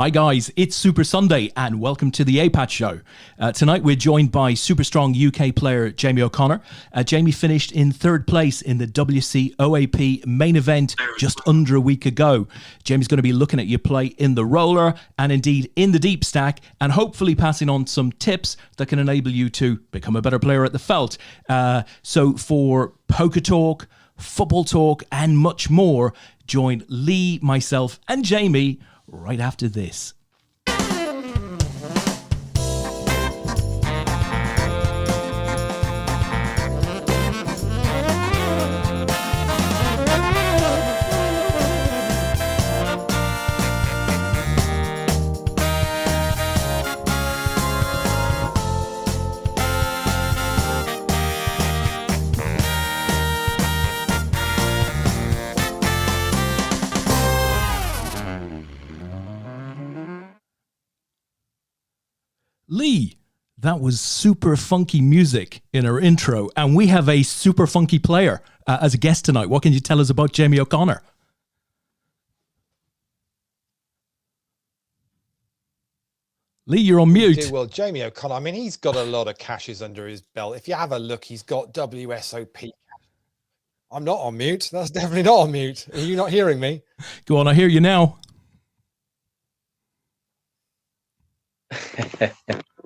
Hi guys, it's Super Sunday and welcome to the APAT show. Tonight we're joined by super strong UK player Jamie O'Connor. Jamie finished in third place in the WC OAP main event just under a week ago. Jamie's going to be looking at you play in the roller and indeed in the deep stack and hopefully passing on some tips that can enable you to become a better player at the felt. So for poker talk, football talk and much more, join Lee, myself and Jamie right after this. Lee, that was super funky music in our intro, and we have a super funky player as a guest tonight. What can you tell us about Jamie O'Connor? Lee, you're on mute. Well, Jamie O'Connor, I mean, he's got a lot of cashes under his belt. If you have a look, he's got WSOP. I'm not on mute. That's definitely not on mute. Are you not hearing me? Go on, I hear you now.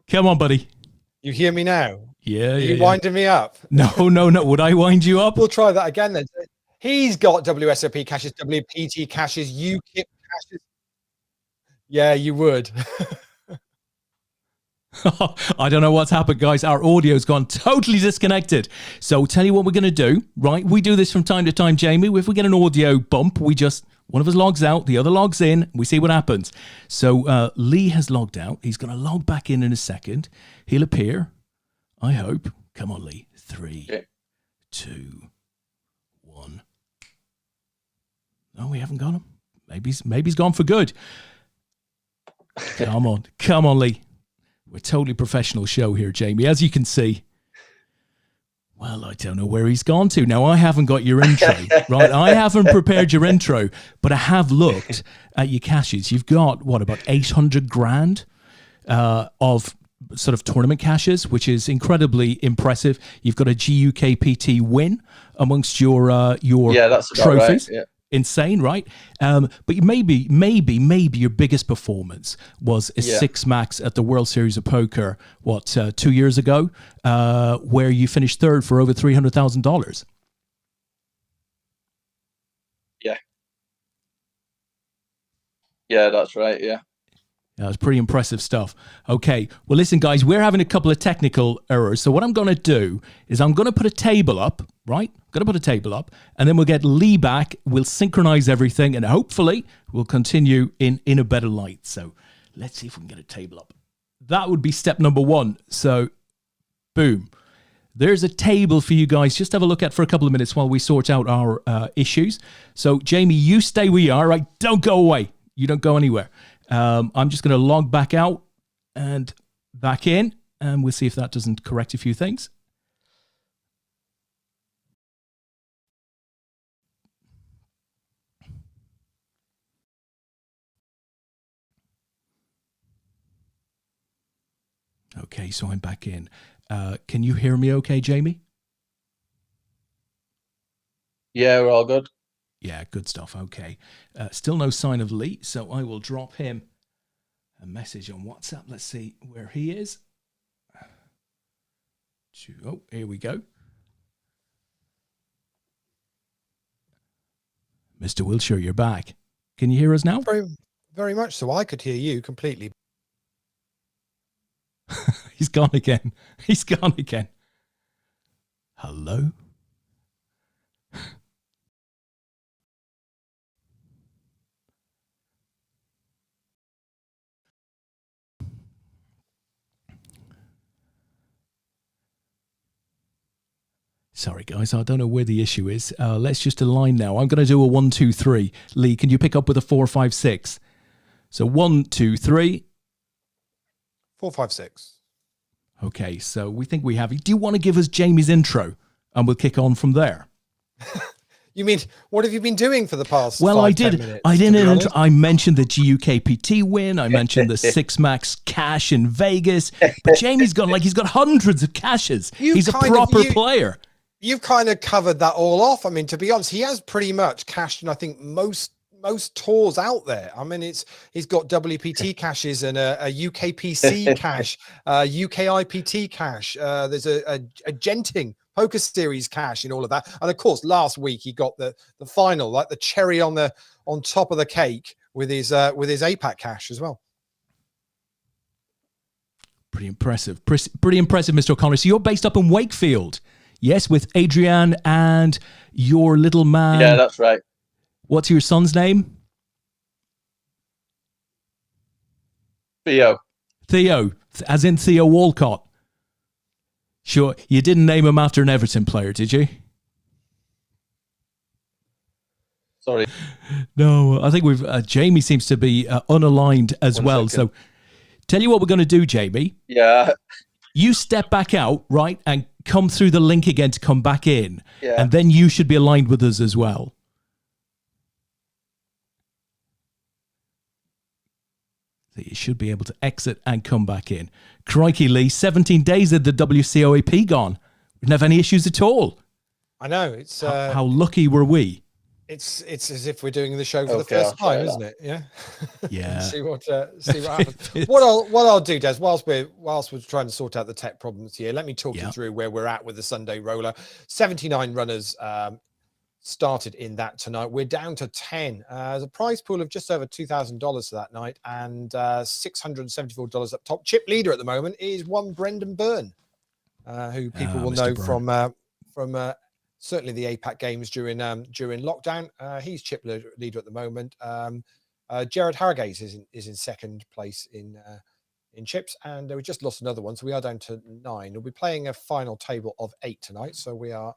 Come on, buddy. You hear me now? Yeah, Are you winding me up? No. Would I wind you up? We'll try that again then. He's got WSOP caches, WPT caches, UKIP caches. Yeah, you would. I don't know what's happened, guys. Our audio's gone totally disconnected. So tell you what we're going to do, right? We do this from time to time, Jamie. If we get an audio bump, one of us logs out, the other logs in, we see what happens. So Lee has logged out. He's going to log back in a second. He'll appear, I hope. Come on, Lee. 3, 2, 1. No, we haven't got him. Maybe he's gone for good. Come on, Lee. We're a totally professional show here, Jamie, as you can see. Well, I don't know where he's gone to. Now, I haven't got your intro, right? I haven't prepared your intro, but I have looked at your caches. You've got, about 800 grand of sort of tournament caches, which is incredibly impressive. You've got a GUKPT win amongst your that's trophies. Right. Yeah. Insane, right? But maybe your biggest performance was a 6 max at the World Series of Poker, 2 years ago, where you finished third for over $300,000. Yeah, that's right. Yeah. That was pretty impressive stuff. Okay, well, listen, guys, we're having a couple of technical errors. So what I'm going to do is I'm going to put a table up, right? Going to put a table up, and then we'll get Lee back. We'll synchronize everything, and hopefully we'll continue in a better light. So let's see if we can get a table up. That would be step number 1. So, boom. There's a table for you guys. Just have a look at for a couple of minutes while we sort out our issues. So, Jamie, you stay where you are, right? Don't go away. You don't go anywhere. I'm just going to log back out and back in, and we'll see if that doesn't correct a few things. Okay, so I'm back in. Can you hear me okay, Jamie? Yeah, we're all good. Yeah, good stuff. Okay. Still no sign of Lee, so I will drop him a message on WhatsApp. Let's see where he is. Oh, here we go. Mr. Wilshire, you're back. Can you hear us now? Very, very much so. I could hear you completely. He's gone again. He's gone again. Hello? Sorry, guys, I don't know where the issue is. Let's just align now. I'm going to do a 1, 2, 3. Lee, can you pick up with a 4, 5, 6? So 1, 2, 3. 4, 5, 6. Okay, so we think we have it. Do you want to give us Jamie's intro? And we'll kick on from there. You mean, what have you been doing for the past Well, 5, I 10 did. minutes, I to be didn't. honest? I mentioned the GUKPT win. I mentioned the 6-max cash in Vegas. But Jamie's got he's got hundreds of cashes. He's a proper player. You've kind of covered that all off. I mean, to be honest, he has pretty much cashed in, I think, most tours out there. I mean, he's got WPT caches and a UKPC cache, UKIPT cache. There's a Genting Poker Series cache and all of that. And of course, last week he got the final, like the cherry on top of the cake with his APAT cache as well. Pretty impressive. Pretty impressive, Mr. O'Connor. So you're based up in Wakefield. Yes, with Adrian and your little man. Yeah, that's right. What's your son's name? Theo. Theo, as in Theo Walcott. Sure, you didn't name him after an Everton player, did you? Sorry. No, I think Jamie seems to be unaligned as well. So tell you what we're going to do, Jamie. Yeah. You step back out, right, and come through the link again to come back in. Yeah. And then you should be aligned with us as well. So you should be able to exit and come back in. Crikey, Lee, 17 days had the WCOAP gone. We didn't have any issues at all. I know. It's how lucky were we? It's as if we're doing the show for the first time, isn't it? Yeah. Yeah. see what happens. What I'll do, Des, whilst we're trying to sort out the tech problems here, let me talk you through where we're at with the Sunday roller. 79 runners started in that tonight. We're down to 10. There's a prize pool of just over $2,000 for that night, and $674 up top. Chip leader at the moment is one Brendan Byrne, who people will know from certainly the APAT games during lockdown. He's chip leader at the moment. Jared Harrogate is in second place in chips, and we just lost another one, so we are down to 9. We'll be playing a final table of 8 tonight, so we are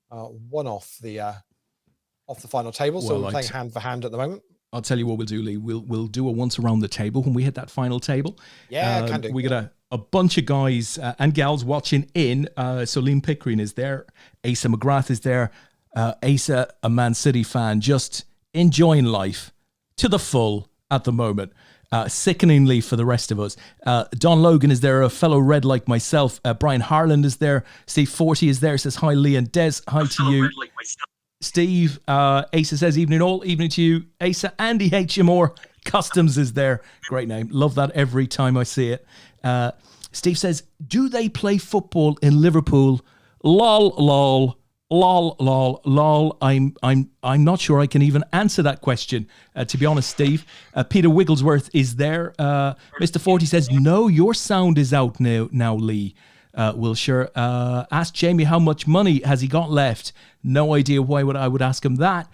one off the final table. So we're playing hand for hand at the moment. I'll tell you what we'll do, Lee. We'll do a once around the table when we hit that final table. Yeah, can do. We got a bunch of guys and gals watching in. So Liam Pickering is there. Asa McGrath is there. Asa, a Man City fan, just enjoying life to the full at the moment. Sickeningly for the rest of us. Don Logan is there, a fellow Red like myself. Brian Harland is there. Steve Forty is there, says hi, Lee and Des. Hi to you. Red like Steve, Asa says evening all, evening to you. Asa, Andy HMR Customs is there. Great name. Love that every time I see it. Steve says, do they play football in Liverpool? Lol, lol, lol, lol, lol. I'm not sure I can even answer that question, to be honest, Steve. Peter Wigglesworth is there. Mr. 40 says, no, your sound is out now, Lee. Wilshire. Ask Jamie how much money has he got left. No idea why I would ask him that.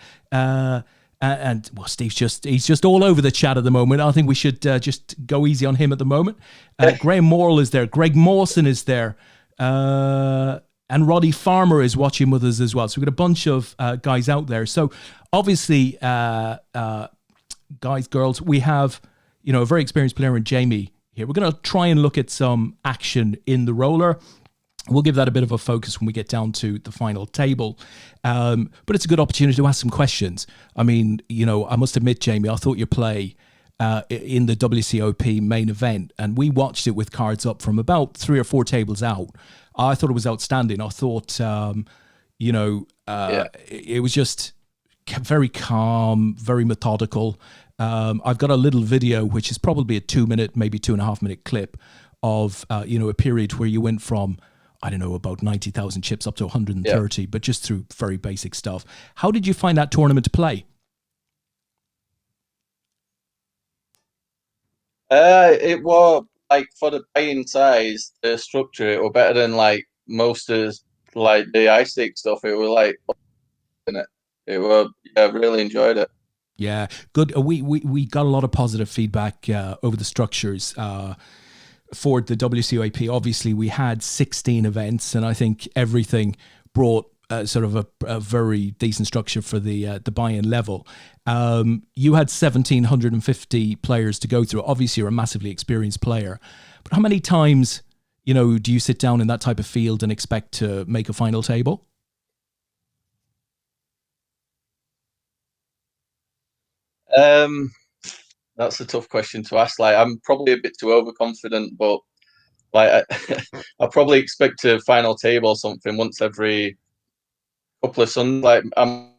And well, Steve's he's just all over the chat at the moment. I think we should just go easy on him at the moment. Graham Morrill is there. Greg Mawson is there. And Roddy Farmer is watching with us as well. So we've got a bunch of guys out there. So obviously, guys, girls, we have, a very experienced player in Jamie here. We're going to try and look at some action in the roller. We'll give that a bit of a focus when we get down to the final table. But it's a good opportunity to ask some questions. I mean, I must admit, Jamie, I thought your play in the WCOP main event, and we watched it with cards up from about 3 or 4 tables out. I thought it was outstanding. I thought, it was just very calm, very methodical. I've got a little video, which is probably a 2-minute, maybe 2.5-minute clip of, a period where you went from, I don't know, about 90,000 chips up to 130, but just through very basic stuff. How did you find that tournament to play? It was like for the playing size, the structure, it was better than like most of like the iStick stuff. It was like in it. It was I really enjoyed it. Yeah, good. We got a lot of positive feedback over the structures for the WCOAP. Obviously, we had 16 events, and I think everything brought sort of a very decent structure for the buy-in level. You had 1,750 players to go through. Obviously, you're a massively experienced player, but how many times, do you sit down in that type of field and expect to make a final table? That's a tough question to ask. Like, I'm probably a bit too overconfident, but like, I probably expect a final table or something once every couple of Sundays. Like, I'm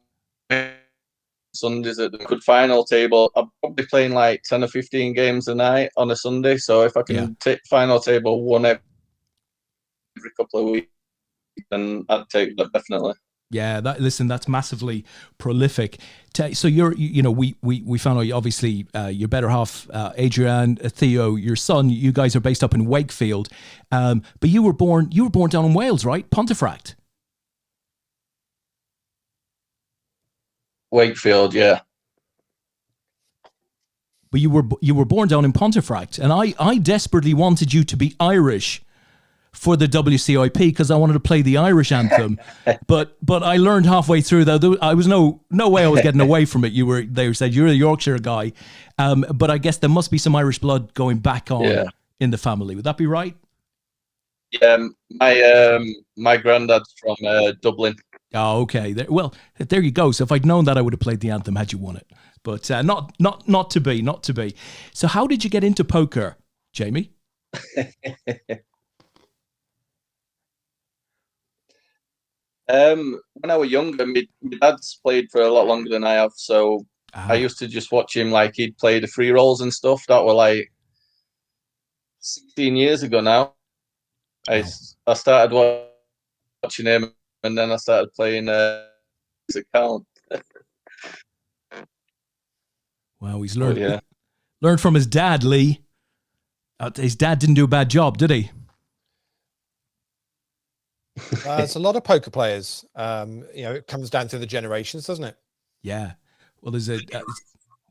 Sundays at the good final table. I'm probably playing like 10 or 15 games a night on a Sunday. So if I can take final table one every couple of weeks, then I'd take that definitely. Yeah, that's massively prolific. So we found out obviously your better half, Adrian, Theo, your son. You guys are based up in Wakefield, but you were born down in Wales, right? Pontefract. Wakefield, yeah. But you were born down in Pontefract, and I desperately wanted you to be Irish for the WCIP because I wanted to play the Irish anthem, but I learned halfway through that I was no way I was getting away from it. They said you're a Yorkshire guy, but I guess there must be some Irish blood going back on in the family. Would that be right? Yeah, my granddad's from Dublin. Oh, okay. There you go. So if I'd known that, I would have played the anthem had you won it, but not to be. So how did you get into poker, Jamie? When I was younger, my dad's played for a lot longer than I have, so I used to just watch him. Like, he'd play the free rolls and stuff. That were like 16 years ago now. I started watching him, and then I started playing his account. Wow, he's learned from his dad, Lee. His dad didn't do a bad job, did he? There's a lot of poker players. It comes down to the generations, doesn't it? Yeah. Well, there's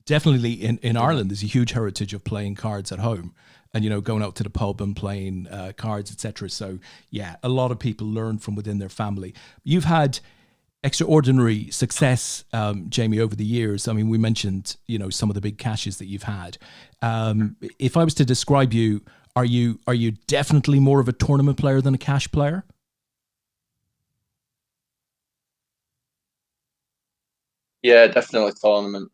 definitely in Ireland, there's a huge heritage of playing cards at home and, going out to the pub and playing cards, etc. So, yeah, a lot of people learn from within their family. You've had extraordinary success, Jamie, over the years. I mean, we mentioned, some of the big cashes that you've had. If I was to describe you, are you definitely more of a tournament player than a cash player? Yeah, definitely tournament.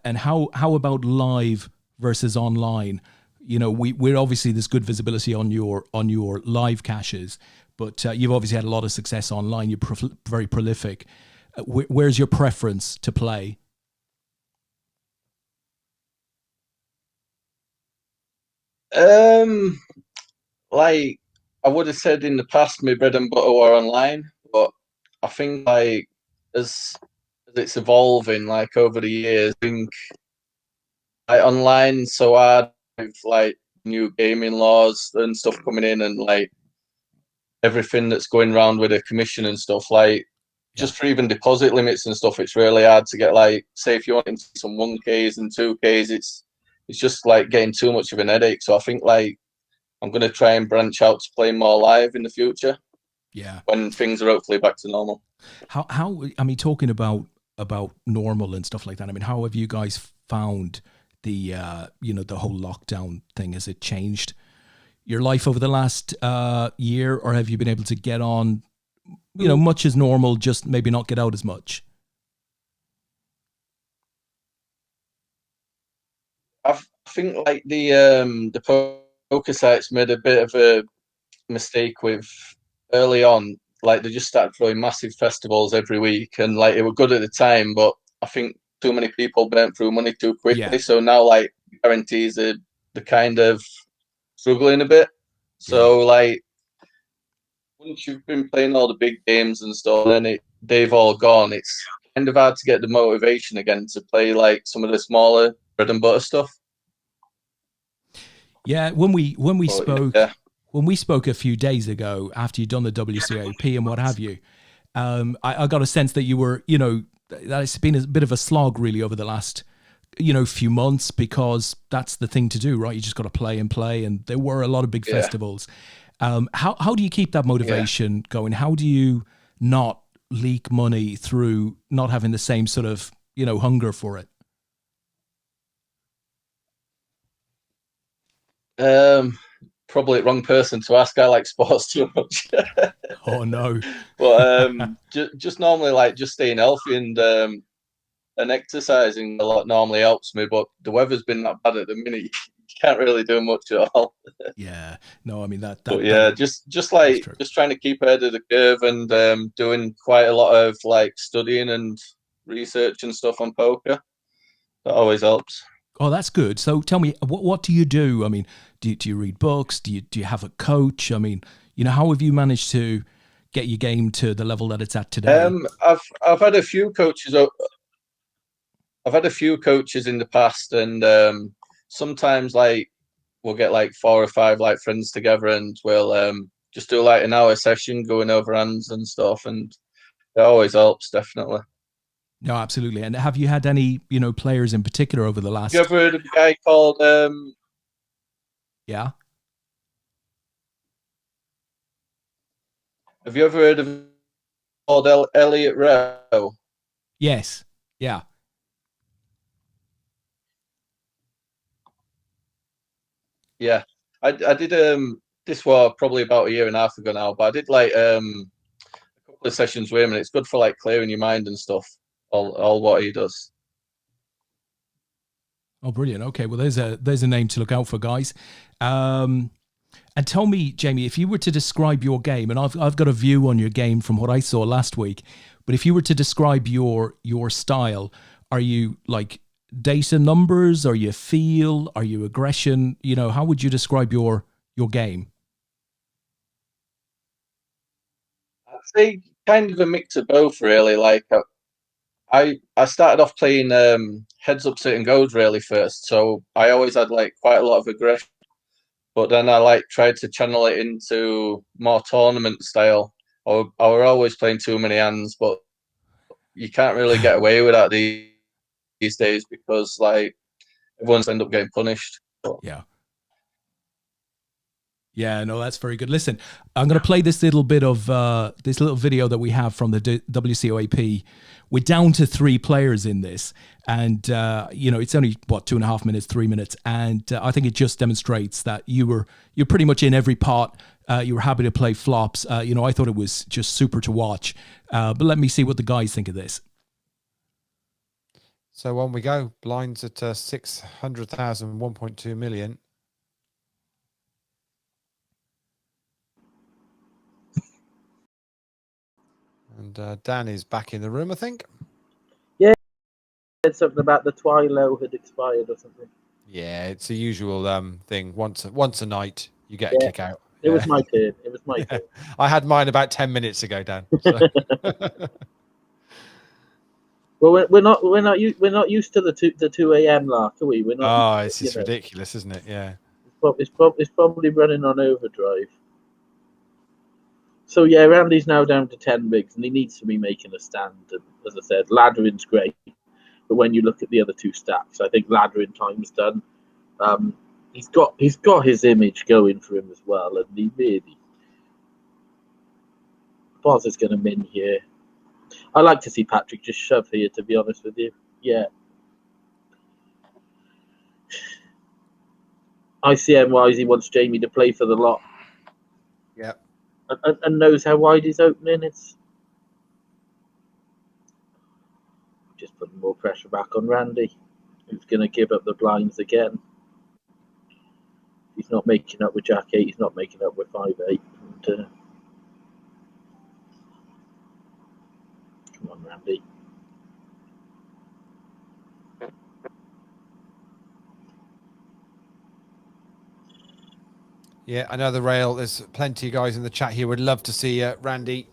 And how about live versus online? We're obviously there's good visibility on your live caches, but you've obviously had a lot of success online. You're very prolific. Where's your preference to play? Like I would have said in the past, my bread and butter were online, but I think like as it's evolving, like over the years, I think like online so hard with like new gaming laws and stuff coming in, and like everything that's going around with the commission and stuff. Like just for even deposit limits and stuff, it's really hard to get. Like, say if you want into some 1Ks and 2Ks, it's just like getting too much of an headache. So I think like I'm going to try and branch out to play more live in the future. Yeah, when things are hopefully back to normal. How I mean, talking about normal and stuff like that. I mean, how have you guys found the the whole lockdown thing? Has it changed your life over the last year, or have you been able to get on, much as normal, just maybe not get out as much? I think like the poker sites made a bit of a mistake with early on. Like they just started throwing massive festivals every week, and like it were good at the time, but I think too many people burnt through money too quickly. Yeah. So now like guarantees are the kind of struggling a bit. So like once you've been playing all the big games and stuff, then they've all gone. It's kind of hard to get the motivation again to play like some of the smaller bread and butter stuff. Yeah, when we spoke. Yeah. When we spoke a few days ago, after you'd done the WCAP and what have you, I got a sense that you were, that it's been a bit of a slog really over the last, few months, because that's the thing to do, right? You just got to play, and there were a lot of big festivals. How do you keep that motivation going? How do you not leak money through not having the same sort of, hunger for it? Probably the wrong person to ask. I like sports too much. Oh no. But just normally like just staying healthy and and exercising a lot normally helps me, but the weather's been that bad at the minute. You can't really do much at all. Yeah. No, I mean But yeah, just true. just trying to keep ahead of the curve and doing quite a lot of like studying and research and stuff on poker. That always helps. Oh, that's good. So tell me, what do you do? I mean, do you read books? Do you have a coach? I mean, how have you managed to get your game to the level that it's at today? I've had a few coaches. I've had a few coaches in the past, and sometimes like we'll get like 4 or 5 like friends together, and we'll just do like an hour session going over hands and stuff, and it always helps, definitely. No, absolutely. And have you had any, players in particular over the last? You ever heard of a guy called? Yeah. Have you ever heard of called Elliot Rowe? Yes. Yeah. Yeah, I did. This was probably about a year and a half ago now, but I did like a couple of sessions with him, and it's good for like clearing your mind and stuff. All what he does. Oh, brilliant. Okay, well, there's a name to look out for, guys. And tell me, Jamie, if you were to describe your game, and I've got a view on your game from what I saw last week, but if you were to describe your style, are you like data numbers? Are you feel? Are you aggression? How would you describe your game? I'd say kind of a mix of both, really. Like I started off playing heads up, sit and goes really first, so I always had like quite a lot of aggression. But then I like tried to channel it into more tournament style. I were always playing too many hands, but you can't really get away with that these days because like everyone's end up getting punished. But. Yeah. Yeah, no, that's very good. Listen, I'm going to play this little bit of this little video that we have from the WCOAP. We're down to 3 players in this, and it's only 2.5 minutes, 3 minutes, and I think it just demonstrates that you're pretty much in every pot. You were happy to play flops. I thought it was just super to watch. But let me see what the guys think of this. So on we go. Blinds at 600,000, 1.2 million. And Dan is back in the room, I think. Yeah, said something about the Twilo had expired or something. Yeah, it's the usual thing. Once a night, you get a kick out. It was my turn. It was my turn. I had mine about 10 minutes ago, Dan. So. Well, we're not used to the 2 a.m. lark, are we? We're not. It's just ridiculous, isn't it? Yeah. It's probably running on overdrive. So yeah, Randy's now down to 10 bigs, and he needs to be making a stand. And as I said, Ladderin's great, but when you look at the other 2 stacks, I think Ladderin time's done. He's got his image going for him as well, and he really. Boz is going to min here. I like to see Patrick just shove here, to be honest with you. Yeah. ICM wise, he wants Jamie to play for the lot. Yeah. And knows how wide he's opening. It's just putting more pressure back on Randy, who's going to give up the blinds again. He's not making up with Jack 8. He's not making up with 5-8. And, come on, Randy. Yeah, another rail. There's plenty of guys in the chat here would love to see Randy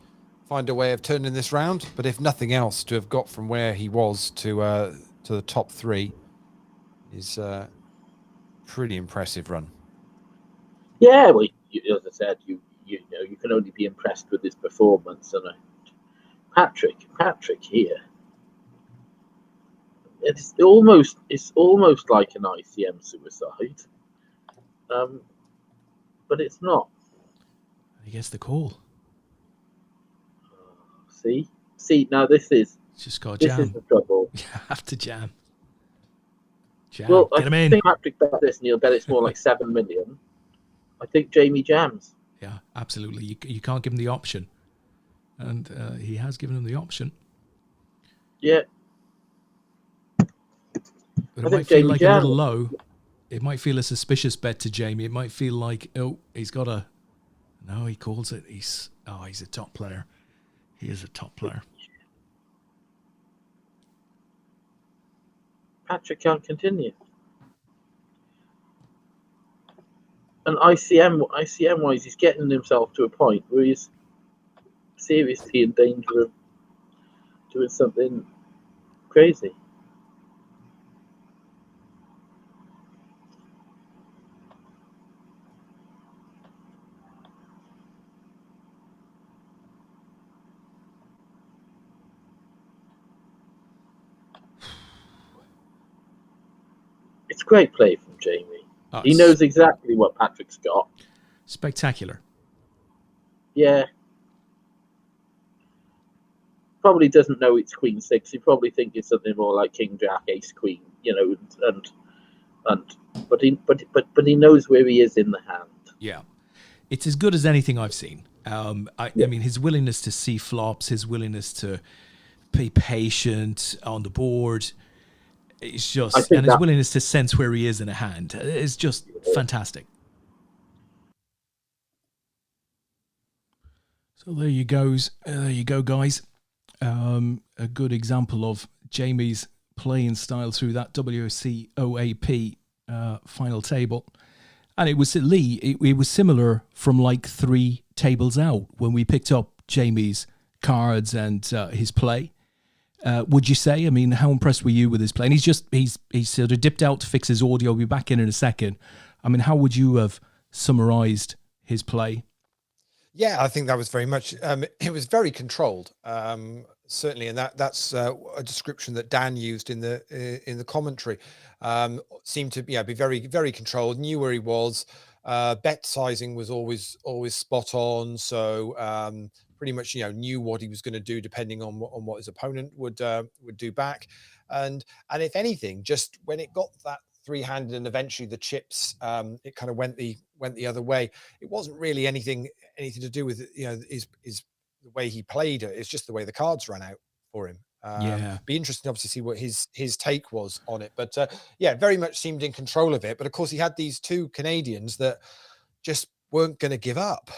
find a way of turning this round. But if nothing else, to have got from where he was to the top 3 is a pretty impressive run. Yeah, well, as I said, you can only be impressed with his performance. And Patrick here. It's almost like an ICM suicide. But it's not. I guess the call. See. Now this is. It's just got to jam. This is the trouble. You have to jam. Well, get him in. I think Patrick bet this, and he'll bet it's more like 7 million. I think Jamie jams. Yeah, absolutely. You can't give him the option, and he has given him the option. Yeah. But it might feel like a little low. It might feel a suspicious bet to Jamie. It might feel like, oh, he's got a... No, he calls it. He's a top player. He is a top player. Patrick can't continue. And ICM wise, he's getting himself to a point where he's seriously in danger of doing something crazy. It's great play from Jamie. He knows exactly what Patrick's got. Spectacular. Yeah. Probably doesn't know it's Queen 6. He probably thinks it's something more like King Jack, Ace Queen, but he knows where he is in the hand. Yeah. It's as good as anything I've seen. I mean, his willingness to see flops, his willingness to be patient on the board, it's just, and his willingness to sense where he is in a hand is just fantastic. So there you go, guys. A good example of Jamie's playing style through that WCOAP final table. And it was, Lee, it was similar from like 3 tables out when we picked up Jamie's cards and his play. Would you say? I mean, how impressed were you with his play? And he's sort of dipped out to fix his audio. We'll be back in a second. I mean, how would you have summarized his play? Yeah, I think that was very much, it was very controlled, certainly. And that's a description that Dan used in the commentary. Seemed to be very, very controlled, knew where he was. Bet sizing was always spot on. So pretty much, knew what he was going to do depending on what his opponent would do back. And if anything, just when it got that 3-handed and eventually the chips, it kind of went the other way. It wasn't really anything to do with is the way he played it. It's just the way the cards ran out for him. Be interesting obviously to see what his take was on it, but very much seemed in control of it. But of course he had these 2 Canadians that just weren't going to give up.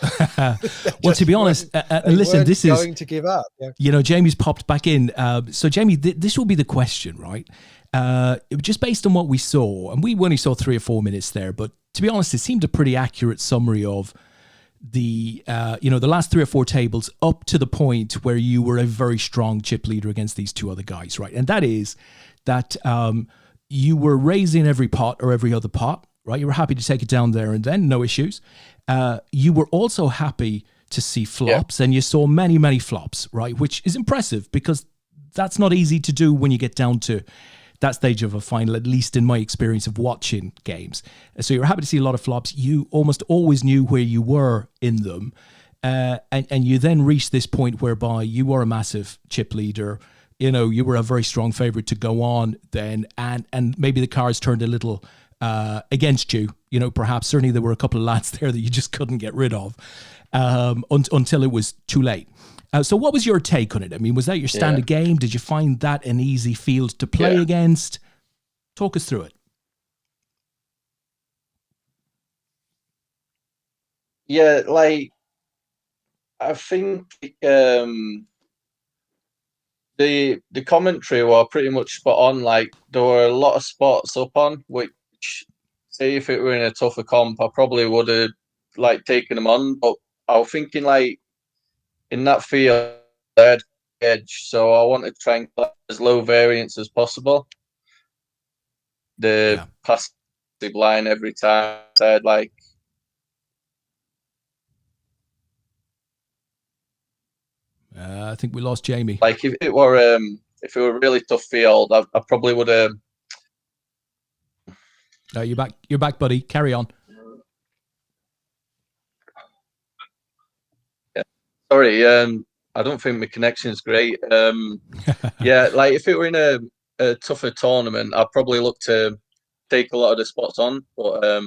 Well, to be honest, listen, this is going to give up. Yeah. Jamie's popped back in. So Jamie, this will be the question, right? Just based on what we saw, and we only saw 3 or 4 minutes there, but to be honest, it seemed a pretty accurate summary of the the last 3 or 4 tables up to the point where you were a very strong chip leader against these 2 other guys, right? And that is that you were raising every pot or every other pot, right? You were happy to take it down there and then, no issues. You were also happy to see flops, and you saw many, many flops, right? Which is impressive because that's not easy to do when you get down to that stage of a final, at least in my experience of watching games. So you're happy to see a lot of flops. You almost always knew where you were in them. And you then reached this point whereby you were a massive chip leader. You were a very strong favorite to go on then. And maybe the cards turned a little against you. Perhaps certainly there were a couple of lads there that you just couldn't get rid of until it was too late. So what was your take on it? I mean, was that your standard game? Did you find that an easy field to play against? Talk us through it. Yeah, like, I think the commentary were pretty much spot on. Like, there were a lot of spots up on, which, say if it were in a tougher comp, I probably would have, taken them on. But I was thinking, in that field, I had edge, so I wanted to try and get as low variance as possible. The passive line every time I had I think we lost Jamie. If it were a really tough field, I probably would have. No, you're back. You're back, buddy. Carry on. Sorry, I don't think my connection's great. If it were in a tougher tournament, I'd probably look to take a lot of the spots on. But I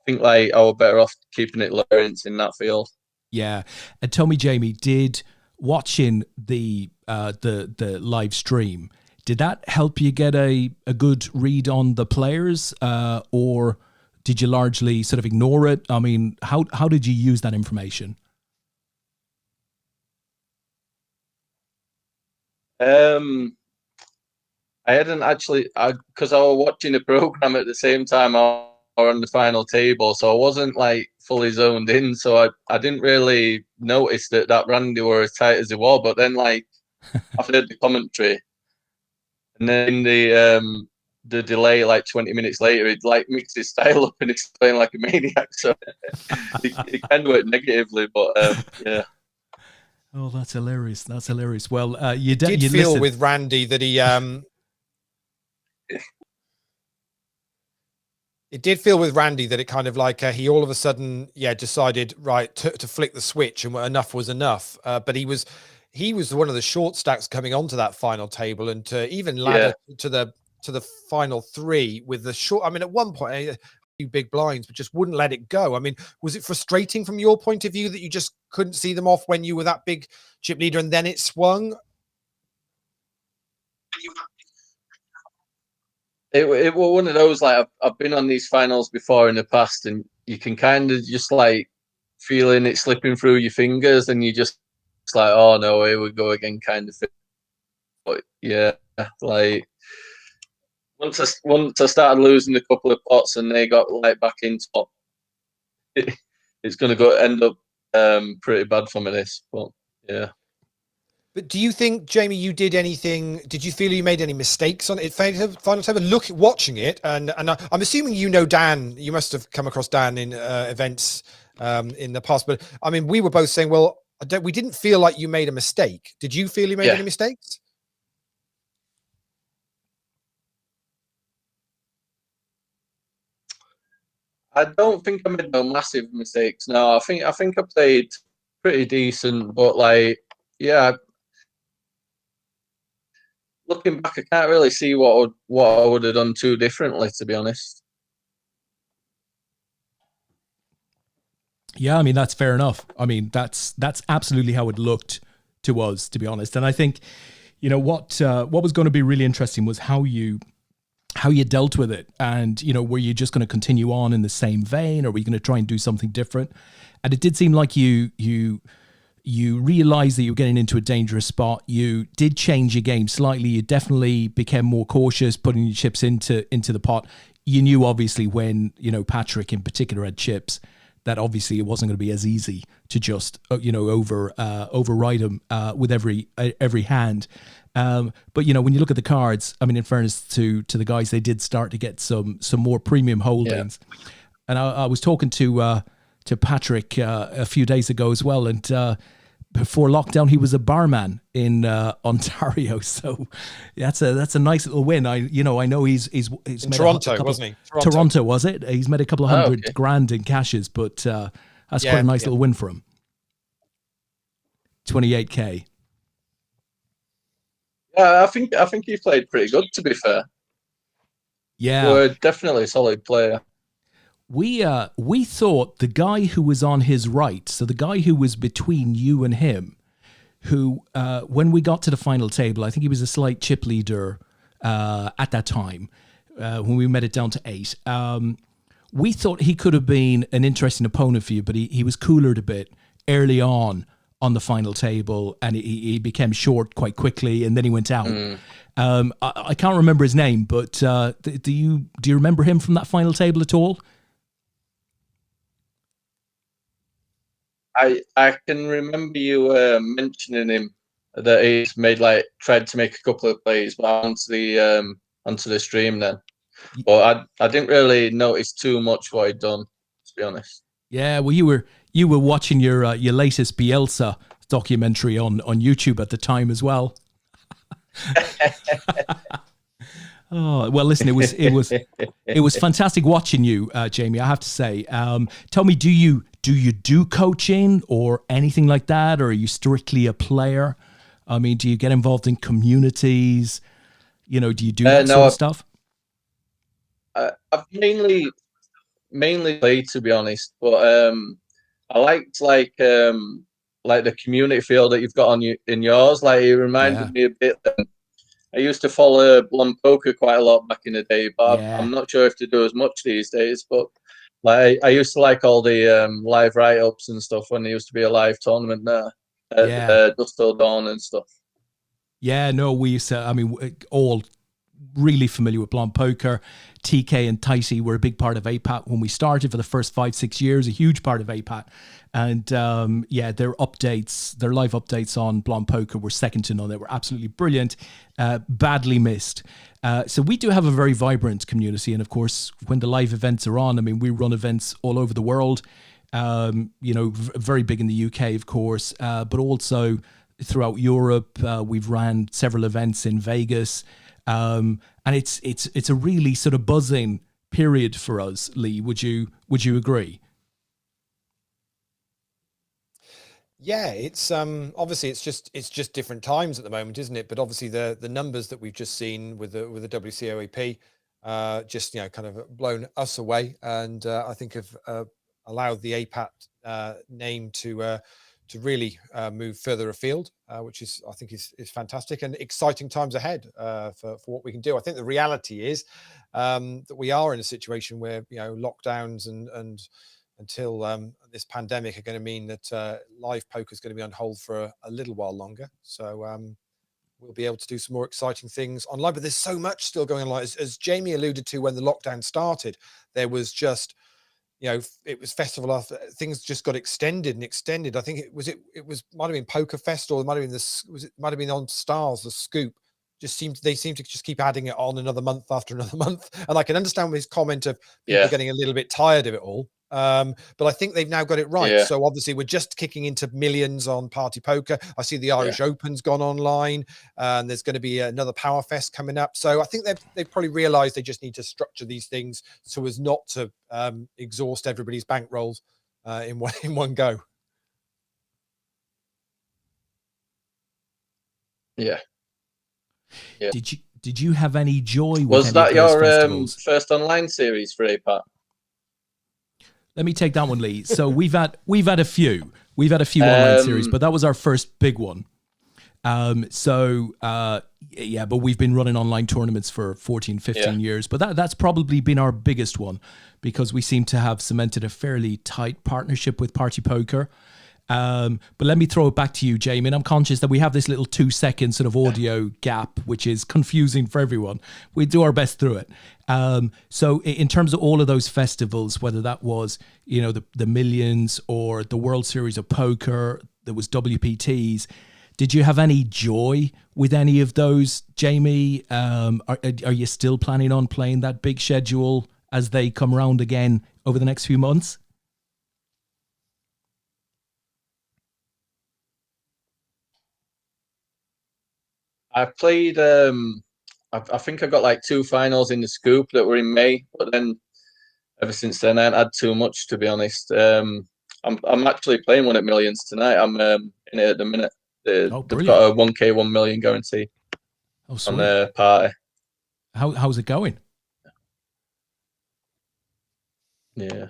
think I was better off keeping it low variance in that field. Yeah, and tell me, Jamie, did watching the live stream, Did that help you get a good read on the players, or did you largely sort of ignore it? I mean, how did you use that information? I hadn't actually, because I was watching a program at the same time I was on the final table, so I wasn't like fully zoned in. So I didn't really notice that Randy were as tight as he was. But then, like, I've heard the commentary, and then the delay, like 20 minutes later, he'd like mixed his style up and he's playing like a maniac. So it kind of went negatively, but yeah. Oh, that's hilarious! That's hilarious. Well, you did you feel listened. with Randy that he it did feel with Randy that it kind of like he all of a sudden decided right to flick the switch and enough was enough. But he was one of the short stacks coming onto that final table and to even ladder to the final three with the short. I mean, at one point, a few big blinds, but just wouldn't let it go. I mean, was it frustrating from your point of view that you just couldn't see them off when you were that big chip leader and then it swung? It was one of those, like, I've been on these finals before in the past, and you can kind of just like feeling it slipping through your fingers, and you just it's like, oh no, here we go again, kind of thing. But yeah, like once I started losing a couple of pots and they got like back in top, it's going to end up pretty bad for me this. But yeah. But do you think, Jamie, you did anything? Did you feel you made any mistakes on it? Final table, watching it, and I'm assuming you know Dan. You must have come across Dan in events in the past. But I mean, we were both saying, well, we didn't feel like you made a mistake. Did you feel you made any mistakes? I don't think I made no massive mistakes. No, I think I played pretty decent, but like, yeah. Looking back, I can't really see what I would have done too differently, to be honest. Yeah, I mean, that's fair enough. I mean, that's absolutely how it looked to us, to be honest. And I think, you know, what was going to be really interesting was how you dealt with it. And, you know, were you just going to continue on in the same vein, or were you going to try and do something different? And it did seem like you realized that you were getting into a dangerous spot. You did change your game slightly. You definitely became more cautious, putting your chips into the pot. You knew, obviously, when, you know, Patrick in particular had chips, that obviously it wasn't going to be as easy to just, you know, override him with every hand. But, you know, when you look at the cards, I mean, in fairness to the guys, they did start to get some more premium holdings. Yeah. And I was talking to Patrick a few days ago as well, and before lockdown, he was a barman in Ontario. So that's a nice little win. I know he's in Toronto, wasn't he? Toronto, was it? He's made a couple of hundred grand in cashes, but that's quite a nice little win for him. 28K. Yeah, I think he played pretty good, to be fair. Yeah, we're definitely a solid player. We thought the guy who was on his right, so the guy who was between you and him, who when we got to the final table, I think he was a slight chip leader at that time when we met it down to 8. We thought he could have been an interesting opponent for you, but he was coolered a bit early on the final table, and he became short quite quickly, and then he went out. I can't remember his name, but do you remember him from that final table at all? I can remember you mentioning him, that he's tried to make a couple of plays, but onto the stream then. But I didn't really notice too much what he'd done, to be honest. Yeah, well, you were watching your latest Bielsa documentary on YouTube at the time as well. Oh, well, listen, it was fantastic watching you, Jamie, I have to say. Tell me, do you do coaching or anything like that, or are you strictly a player? I mean, do you get involved in communities? You know, do you do that sort of stuff? I've mainly played, to be honest, but I liked like the community feel that you've got in yours. Like, it reminded me a bit I used to follow Blonde Poker quite a lot back in the day, but Yeah. I'm not sure if they do as much these days. But like I used to like all the live write-ups and stuff when there used to be a live tournament there at Dust Till Dawn and stuff. Yeah, no, we used to, I mean, all really familiar with Blonde Poker. TK and Ticey were a big part of APAT when we started for the first 5-6 years, a huge part of APAT. And yeah, their live updates on Blonde Poker were second to none. They were absolutely brilliant, badly missed. So we do have a very vibrant community. And of course, when the live events are on, I mean, we run events all over the world, you know, very big in the UK, of course, but also throughout Europe. We've ran several events in Vegas. And it's a really sort of buzzing period for us, Lee. Would you agree? Yeah, it's obviously it's just different times at the moment, isn't it? But obviously the numbers that we've just seen with the WCOAP just, you know, kind of blown us away, and I think have allowed the APAT name to really move further afield, which is, I think, is fantastic and exciting times ahead for what we can do. I think the reality is that we are in a situation where, you know, lockdowns and until this pandemic are going to mean that live poker is going to be on hold for a little while longer. So we'll be able to do some more exciting things online. But there's so much still going on. As Jamie alluded to, when the lockdown started, there was just, you know, it was festival after things just got extended and extended. I think it was might have been Poker Fest, or it might have been might have been on Stars, the Scoop. They seem to just keep adding it on another month after another month. And I can understand his comment of people getting a little bit tired of it all. But I think they've now got it right. Yeah. So obviously we're just kicking into millions on Party Poker. I see the Irish Open's gone online, and there's going to be another Power Fest coming up. So I think they've probably realized they just need to structure these things so as not to exhaust everybody's bankrolls in one go. Yeah. Yeah. Did you have any joy with Was any that of those your festivals? first online series for APAT? Let me take that one, Lee. So we've had a few online series, but that was our first big one. Yeah, but we've been running online tournaments for 14, 15 years, but that's probably been our biggest one, because we seem to have cemented a fairly tight partnership with Party Poker. But let me throw it back to you, Jamie. And I'm conscious that we have this little 2-second sort of audio gap, which is confusing for everyone. We do our best through it. So in terms of all of those festivals, whether that was, you know, the Millions or the World Series of Poker, there was WPTs. Did you have any joy with any of those, Jamie? Are you still planning on playing that big schedule as they come around again over the next few months? I played. I think I got like 2 finals in the Scoop that were in May, but then ever since then I haven't had too much, to be honest. I'm actually playing one at Millions tonight. I'm in it at the minute. They've got a 1K 1 million guarantee on the party. How's it going? Yeah.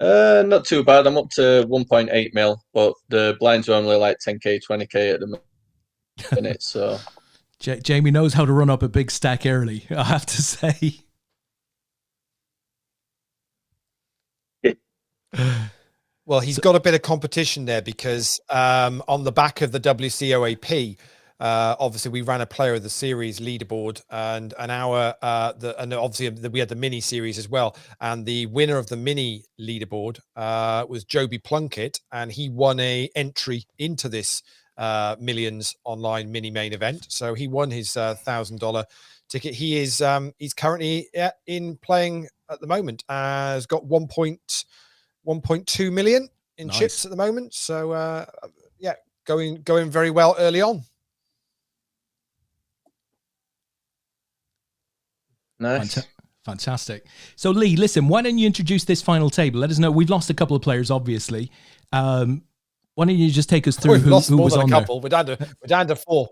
Not too bad. I'm up to 1.8 mil, but the blinds are only like 10K, 20K at the minute. So Jamie knows how to run up a big stack early, I have to say. Well, he's got a bit of competition there, because on the back of the WCOAP, obviously we ran a player of the series leaderboard, and obviously we had the mini series as well, and the winner of the mini leaderboard was Joby Plunkett, and he won a entry into this Millions online mini main event. So he won his $1,000 ticket. He is he's currently in playing at the moment, has got 1.2 million in chips at the moment. So yeah, going very well early on. Nice. Fantastic. So Lee, listen, why don't you introduce this final table? Let us know. We've lost a couple of players, obviously. Why don't you just take us through who was on there? We're down to 4.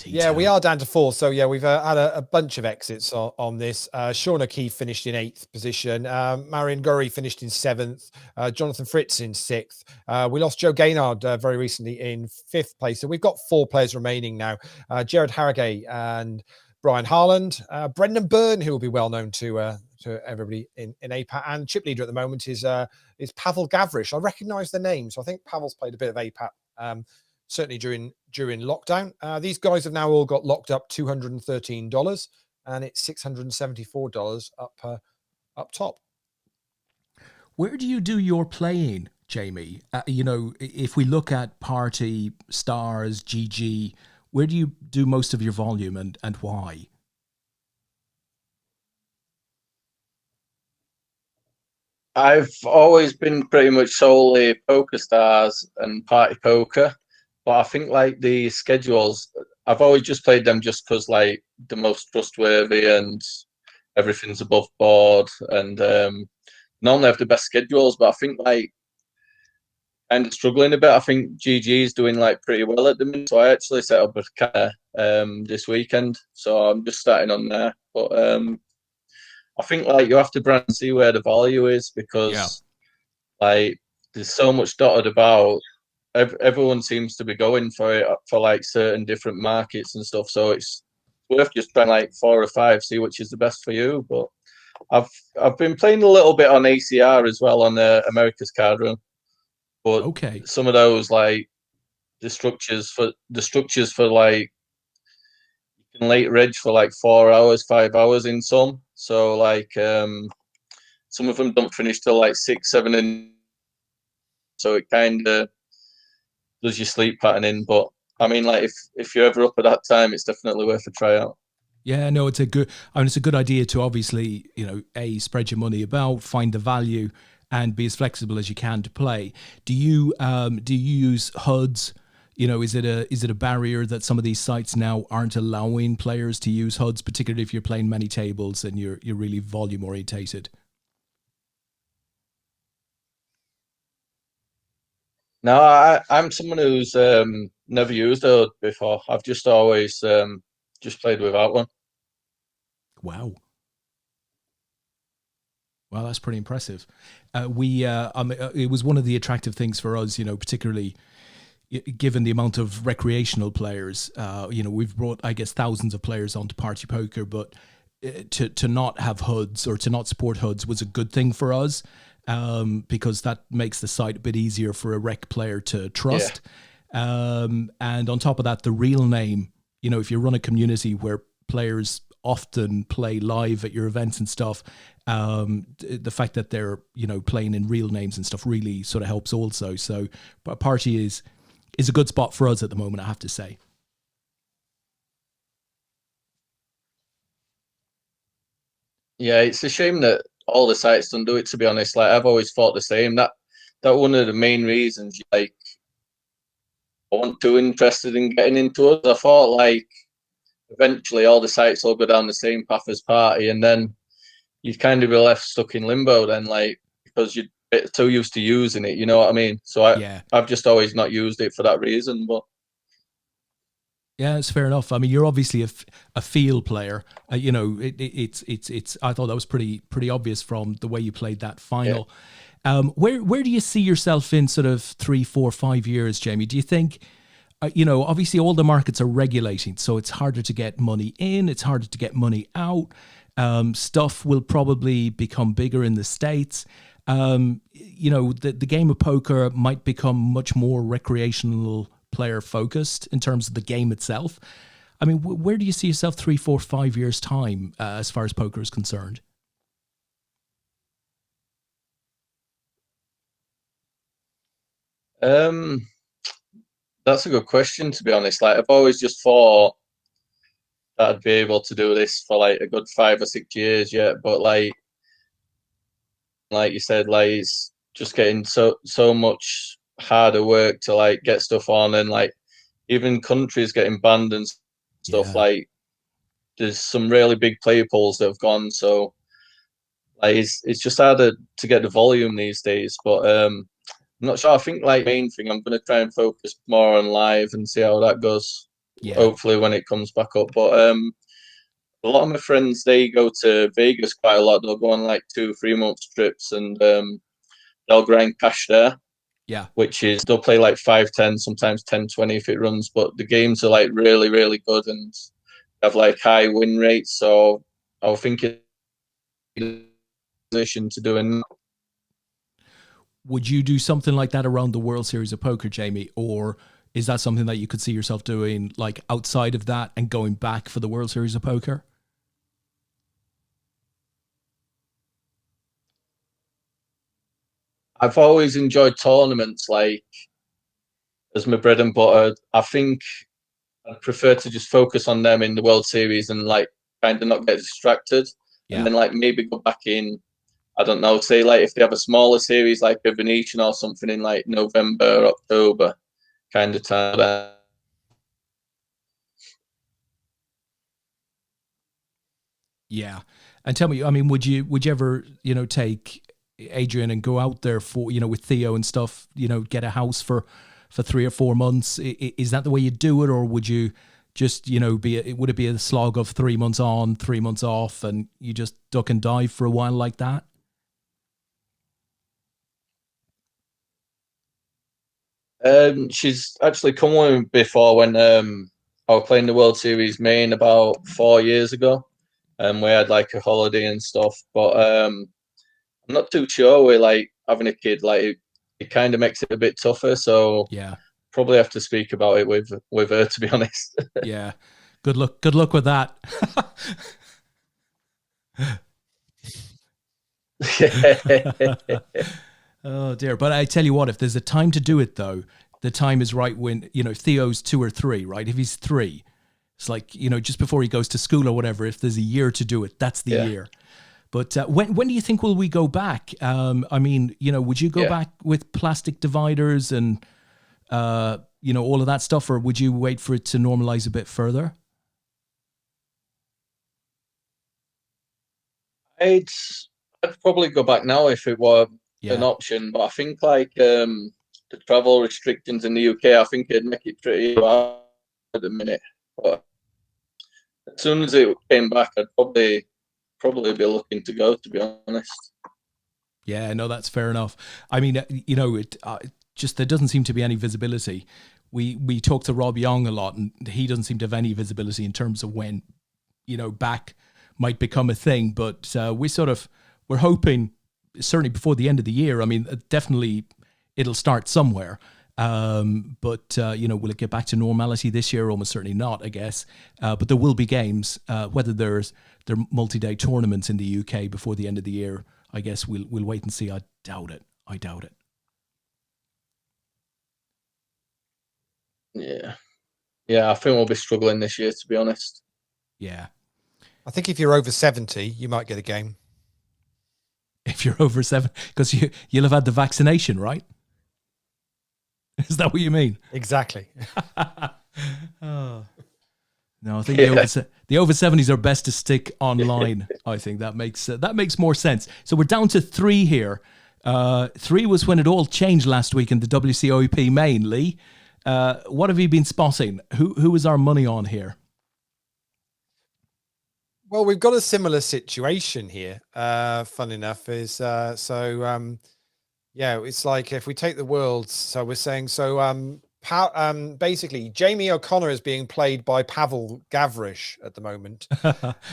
Yeah, we are down to 4. So yeah, we've had a bunch of exits on this. Sean O'Keefe finished in 8th position. Marion Gurry finished in 7th. Jonathan Fritz in 6th. We lost Joe Gaynard very recently in 5th place. So we've got 4 players remaining now. Jared Harrogate and Brian Harland. Brendan Byrne, who will be well known to everybody in APAT, and chip leader at the moment is Pavel Gavrish. I recognise the name, so I think Pavel's played a bit of APAT. Certainly during lockdown. These guys have now all got locked up $213, and it's $674 up top. Where do you do your playing, Jamie? If we look at Party, Stars, GG, where do you do most of your volume, and why? I've always been pretty much solely Poker Stars and Party Poker. But I think like the schedules, I've always just played them just because like the most trustworthy and everything's above board, and normally have the best schedules. But I think like kind of struggling a bit. I think GG is doing like pretty well at the minute. So I actually set up a kind this weekend, so I'm just starting on there. But I think like you have to brand and see where the value is, because like there's so much dotted about. Everyone seems to be going for it for like certain different markets and stuff. So it's worth just trying like 4 or 5, see which is the best for you. But I've been playing a little bit on ACR as well, on America's Card Room. But some of those like the structures for like you can late reg for like 4 hours, 5 hours in some. So like some of them don't finish till like 6, 7, and so it kind of does your sleep pattern in. But I mean, like if you're ever up at that time, it's definitely worth a try out. Yeah, no, it's a good idea to obviously, spread your money about, find the value, and be as flexible as you can to play. Do you use HUDs? Is it a barrier that some of these sites now aren't allowing players to use HUDs, particularly if you're playing many tables and you're really volume orientated? No, I'm someone who's never used a HUD before. I've just always just played without one. Wow. Well, that's pretty impressive. It was one of the attractive things for us, particularly given the amount of recreational players. We've brought, I guess, thousands of players onto Party Poker, but to not have HUDs or to not support HUDs was a good thing for us, because that makes the site a bit easier for a rec player to trust. Yeah. And on top of that, the real name, if you run a community where players often play live at your events and stuff, the fact that they're playing in real names and stuff really sort of helps also. So Party is a good spot for us at the moment, I have to say. Yeah, it's a shame that all the sites don't do it, to be honest. Like I've always thought the same. That one of the main reasons like I wasn't too interested in getting into it. I thought like eventually all the sites will go down the same path as Party, and then you'd kind of be left stuck in limbo then, like, because you're too used to using it, you know what I mean? So I've just always not used it for that reason. But yeah, it's fair enough. I mean, you're obviously a field player. It's. I thought that was pretty obvious from the way you played that final. Yeah. Where do you see yourself in sort of 3, 4, 5 years, Jamie? Do you think? Obviously all the markets are regulating, so it's harder to get money in, it's harder to get money out. Stuff will probably become bigger in the States. The game of poker might become much more recreational player focused in terms of the game itself. I mean, where do you see yourself 3, 4, 5 years time as far as poker is concerned? That's a good question, to be honest. Like I've always just thought that I'd be able to do this for like a good 5 or 6 years yet, but like you said, like it's just getting so much harder work to like get stuff on, and like even countries getting banned and stuff. Like there's some really big player pools that have gone, so like it's just harder to get the volume these days. But I'm not sure. I think like main thing, I'm going to try and focus more on live and see how that goes. hopefully when it comes back up. But a lot of my friends, they go to Vegas quite a lot. They'll go on like 2-3 month trips, and they'll grind cash there. Yeah. Which is, they'll play like 5-10, sometimes 10-20 if it runs. But the games are like really, really good and have like high win rates. So I think it's in position to doing. Would you do something like that around the World Series of Poker, Jamie? Or is that something that you could see yourself doing like outside of that and going back for the World Series of Poker? I've always enjoyed tournaments like as my bread and butter. I think I prefer to just focus on them in the World Series and like kind of not get distracted. Yeah. And then like maybe go back in, I don't know, say like if they have a smaller series like a Venetian or something in like November or October kind of time. Yeah. And tell me, I mean, would you ever, take Adrian and go out there for, with Theo and stuff, get a house for 3 or 4 months? Is that the way you do it? Or would you just, would it be a slog of 3 months on, 3 months off, and you just duck and dive for a while like that? She's actually come with me before when I was playing the World Series main about 4 years ago, and we had like a holiday and stuff. But I'm not too sure with like having a kid. Like it kind of makes it a bit tougher. So Yeah, probably have to speak about it with her, to be honest. Yeah. Good luck with that. Oh dear. But I tell you what, if there's a time to do it though, the time is right when, Theo's 2 or 3, right? If he's 3, it's like, just before he goes to school or whatever, if there's a year to do it, that's the year. But when do you think will we go back? I mean, would you go back with plastic dividers and, all of that stuff, or would you wait for it to normalize a bit further? I'd probably go back now if it were an option, but I think like the travel restrictions in the UK, I think it'd make it pretty hard at the minute. But as soon as it came back, I'd probably be looking to go, to be honest. Yeah, no, that's fair enough. I mean, it just there doesn't seem to be any visibility. We talked to Rob Young a lot, and he doesn't seem to have any visibility in terms of when, back might become a thing. But we're hoping certainly before the end of the year. I mean, definitely it'll start somewhere. But will it get back to normality this year? Almost certainly not, I guess. But there will be games, whether they're multi-day tournaments in the UK before the end of the year. I guess we'll wait and see. I doubt it. Yeah, I think we'll be struggling this year, to be honest. Yeah. I think if you're over 70, you might get a game. If you're over 7, because you'll have had the vaccination, right? Is that what you mean? Exactly. Oh. No, I think the over 70s are best to stick online. I think that makes more sense. So we're down to 3 here. 3 was when it all changed last week in the WCOEP main. Lee, what have you been spotting? Who is our money on here? Well, we've got a similar situation here. Fun enough is it's like if we take the worlds. So we're saying basically Jamie O'Connor is being played by Pavel Gavrish at the moment,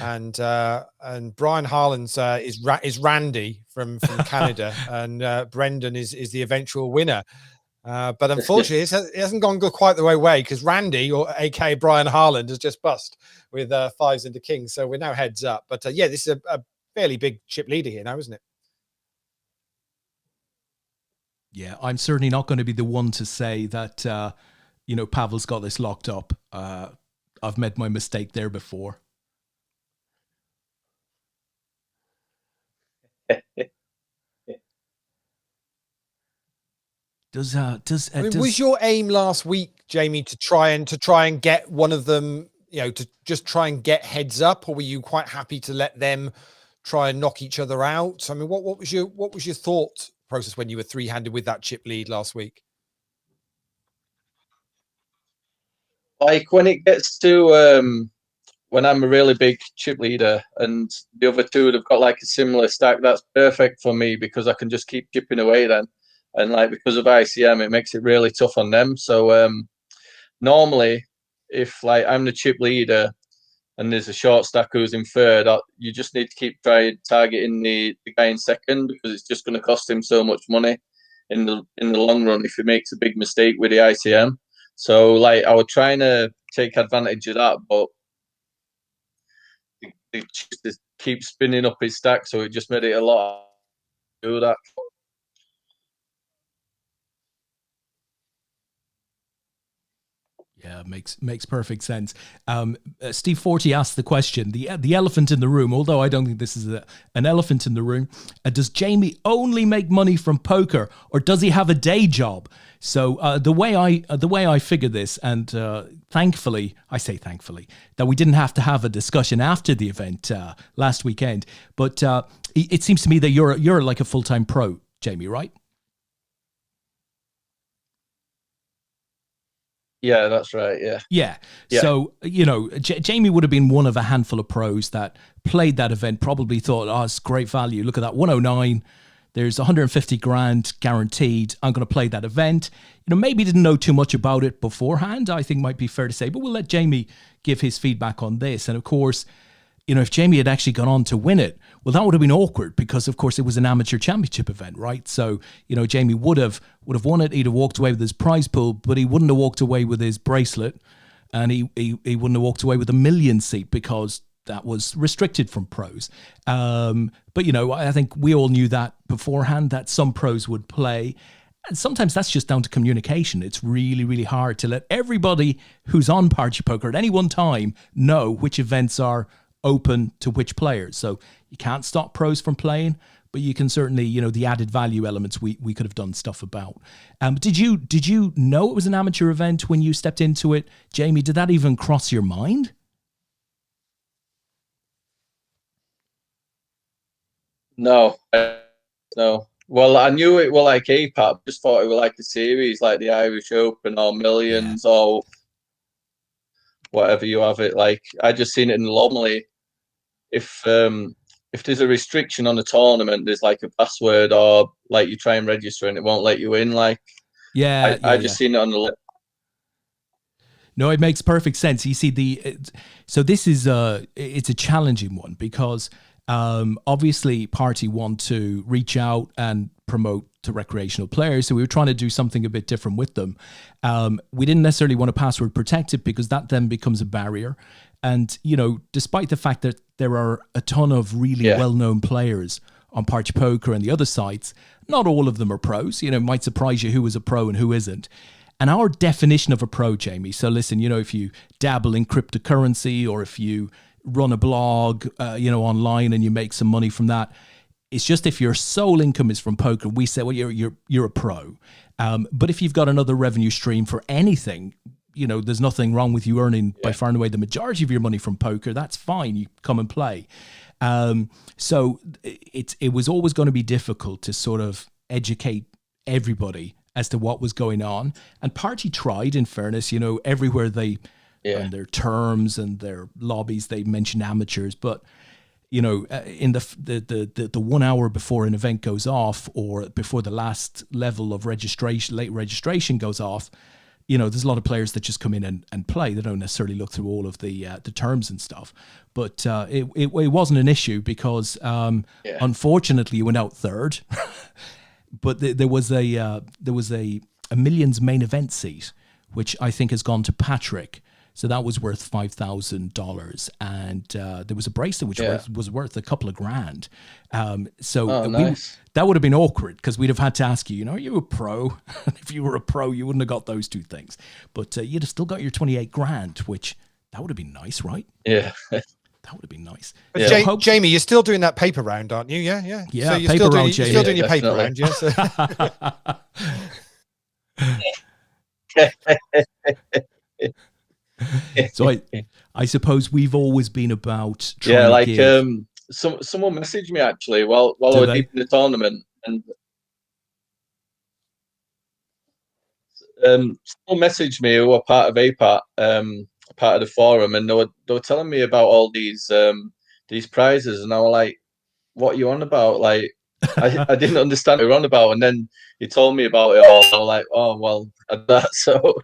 and Brian Harlan's is Randy from Canada, and Brendan is the eventual winner. But unfortunately, it hasn't gone quite the way because Randy, or aka Brian Harland, has just bust with 5s into kings. So we're now heads up. But this is a fairly big chip leader here now, isn't it? Yeah, I'm certainly not going to be the one to say that, Pavel's got this locked up. I've made my mistake there before. Was your aim last week, Jamie, to try and get one of them, to just try and get heads up, or were you quite happy to let them try and knock each other out? I mean, what was your thought process when you were 3-handed with that chip lead last week? like when it gets to when I'm a really big chip leader and the other two have got like a similar stack, that's perfect for me because I can just keep chipping away then. And like because of ICM, it makes it really tough on them. So normally, if like I'm the chip leader and there's a short stack who's in third, you just need to keep targeting the guy in second because it's just going to cost him so much money in the long run if he makes a big mistake with the ICM. So like I was trying to take advantage of that, but he just keep spinning up his stack, so it just made it a lot to do that. Yeah, makes perfect sense. Steve Forty asked the question, the elephant in the room, although I don't think this is an elephant in the room. Does Jamie only make money from poker, or does he have a day job? So the way I figured this, and thankfully, that we didn't have to have a discussion after the event last weekend. But it seems to me that you're like a full-time pro, Jamie, right? Yeah, that's right. Yeah. So, you know, Jamie would have been one of a handful of pros that played that event, probably thought, oh, it's great value. Look at that, 109. There's 150 grand guaranteed. I'm going to play that event. You know, maybe didn't know too much about it beforehand, I think might be fair to say, but we'll let Jamie give his feedback on this. And of course, you know, if Jamie had actually gone on to win it, well, that would have been awkward because, of course, it was an amateur championship event, right? So, you know, Jamie would have won it. He'd have walked away with his prize pool, but he wouldn't have walked away with his bracelet, and he wouldn't have walked away with a million seat because that was restricted from pros. But, you know, I think we all knew that beforehand, that some pros would play. And sometimes that's just down to communication. It's really, really hard to let everybody who's on Party Poker at any one time know which events are open to which players. So you can't stop pros from playing, but you can certainly, you know, the added value elements we could have done stuff about. Did you know it was an amateur event when you stepped into it, Jamie? Did that even cross your mind? No. Well, I knew it were like APAT. Just thought it were like a series, like the Irish Open or Millions or whatever you have it. Like I just seen it in normally. If there's a restriction on a tournament, there's like a password or like you try and register and it won't let you in. Like I just seen it on the list. No, it makes perfect sense. You see, so this is it's a challenging one because obviously Party want to reach out and promote to recreational players. So we were trying to do something a bit different with them. We didn't necessarily want to password protect it because that then becomes a barrier. And, you know, despite the fact that there are a ton of really well-known players on Party Poker and the other sites, not all of them are pros. You know, it might surprise you who is a pro and who isn't. And our definition of a pro, Jamie, so listen, you know, if you dabble in cryptocurrency or if you run a blog, you know, online and you make some money from that, it's just if your sole income is from poker, we say, well, you're a pro. But if you've got another revenue stream for anything, you know, there's nothing wrong with you earning by far and away the majority of your money from poker. That's fine. You come and play. So it was always going to be difficult to sort of educate everybody as to what was going on. And Party tried, in fairness, you know, everywhere they, on their terms and their lobbies, they mentioned amateurs. But, you know, in the 1 hour before an event goes off or before the last level of registration, late registration goes off, you know, there's a lot of players that just come in and play. They don't necessarily look through all of the terms and stuff. But it wasn't an issue because unfortunately you went out third. But there was a Millions main event seat, which I think has gone to Patrick. So that was worth $5,000, and there was a bracelet which was worth a couple of grand. Nice. That would have been awkward because we'd have had to ask you, you know, are you a pro? If you were a pro, you wouldn't have got those two things, but you'd have still got your 28 grand, which that would have been nice, right? Yeah. That would have been nice. But Jamie, you're still doing that paper round, aren't you? Yeah. Yeah, so you're still doing your paper round, yes. So I suppose we've always been about trying to give... someone messaged me actually while I was deep in the tournament, and someone messaged me who are part of APAT, part of the forum, and they were telling me about all these prizes, and I was like, "What are you on about?" Like, I didn't understand what you were on about, and then he told me about it all. And I was like, "Oh well, that." So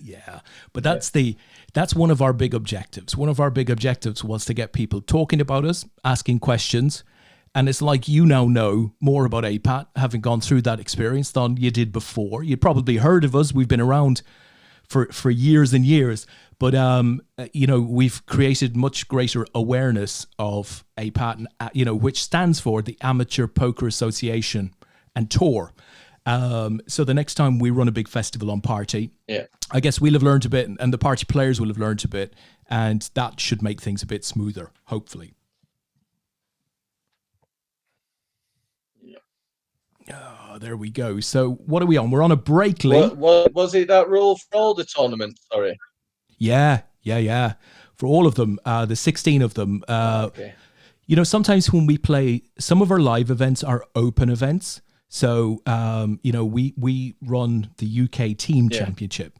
yeah, but that's one of our big objectives. One of our big objectives was to get people talking about us, asking questions. And it's like you now know more about APAT, having gone through that experience than you did before. You'd probably heard of us. We've been around for years and years. But, we've created much greater awareness of APAT, which stands for the Amateur Poker Association and Tour. So the next time we run a big festival on Party, I guess we'll have learned a bit, and the Party players will have learned a bit, and that should make things a bit smoother, hopefully. Oh, there we go. So what are we on? We're on a break, Lee. What was it, that rule for all the tournaments? Sorry. Yeah. For all of them, the 16 of them. Okay. Sometimes when we play, some of our live events are open events. So, we run the UK Team Championship,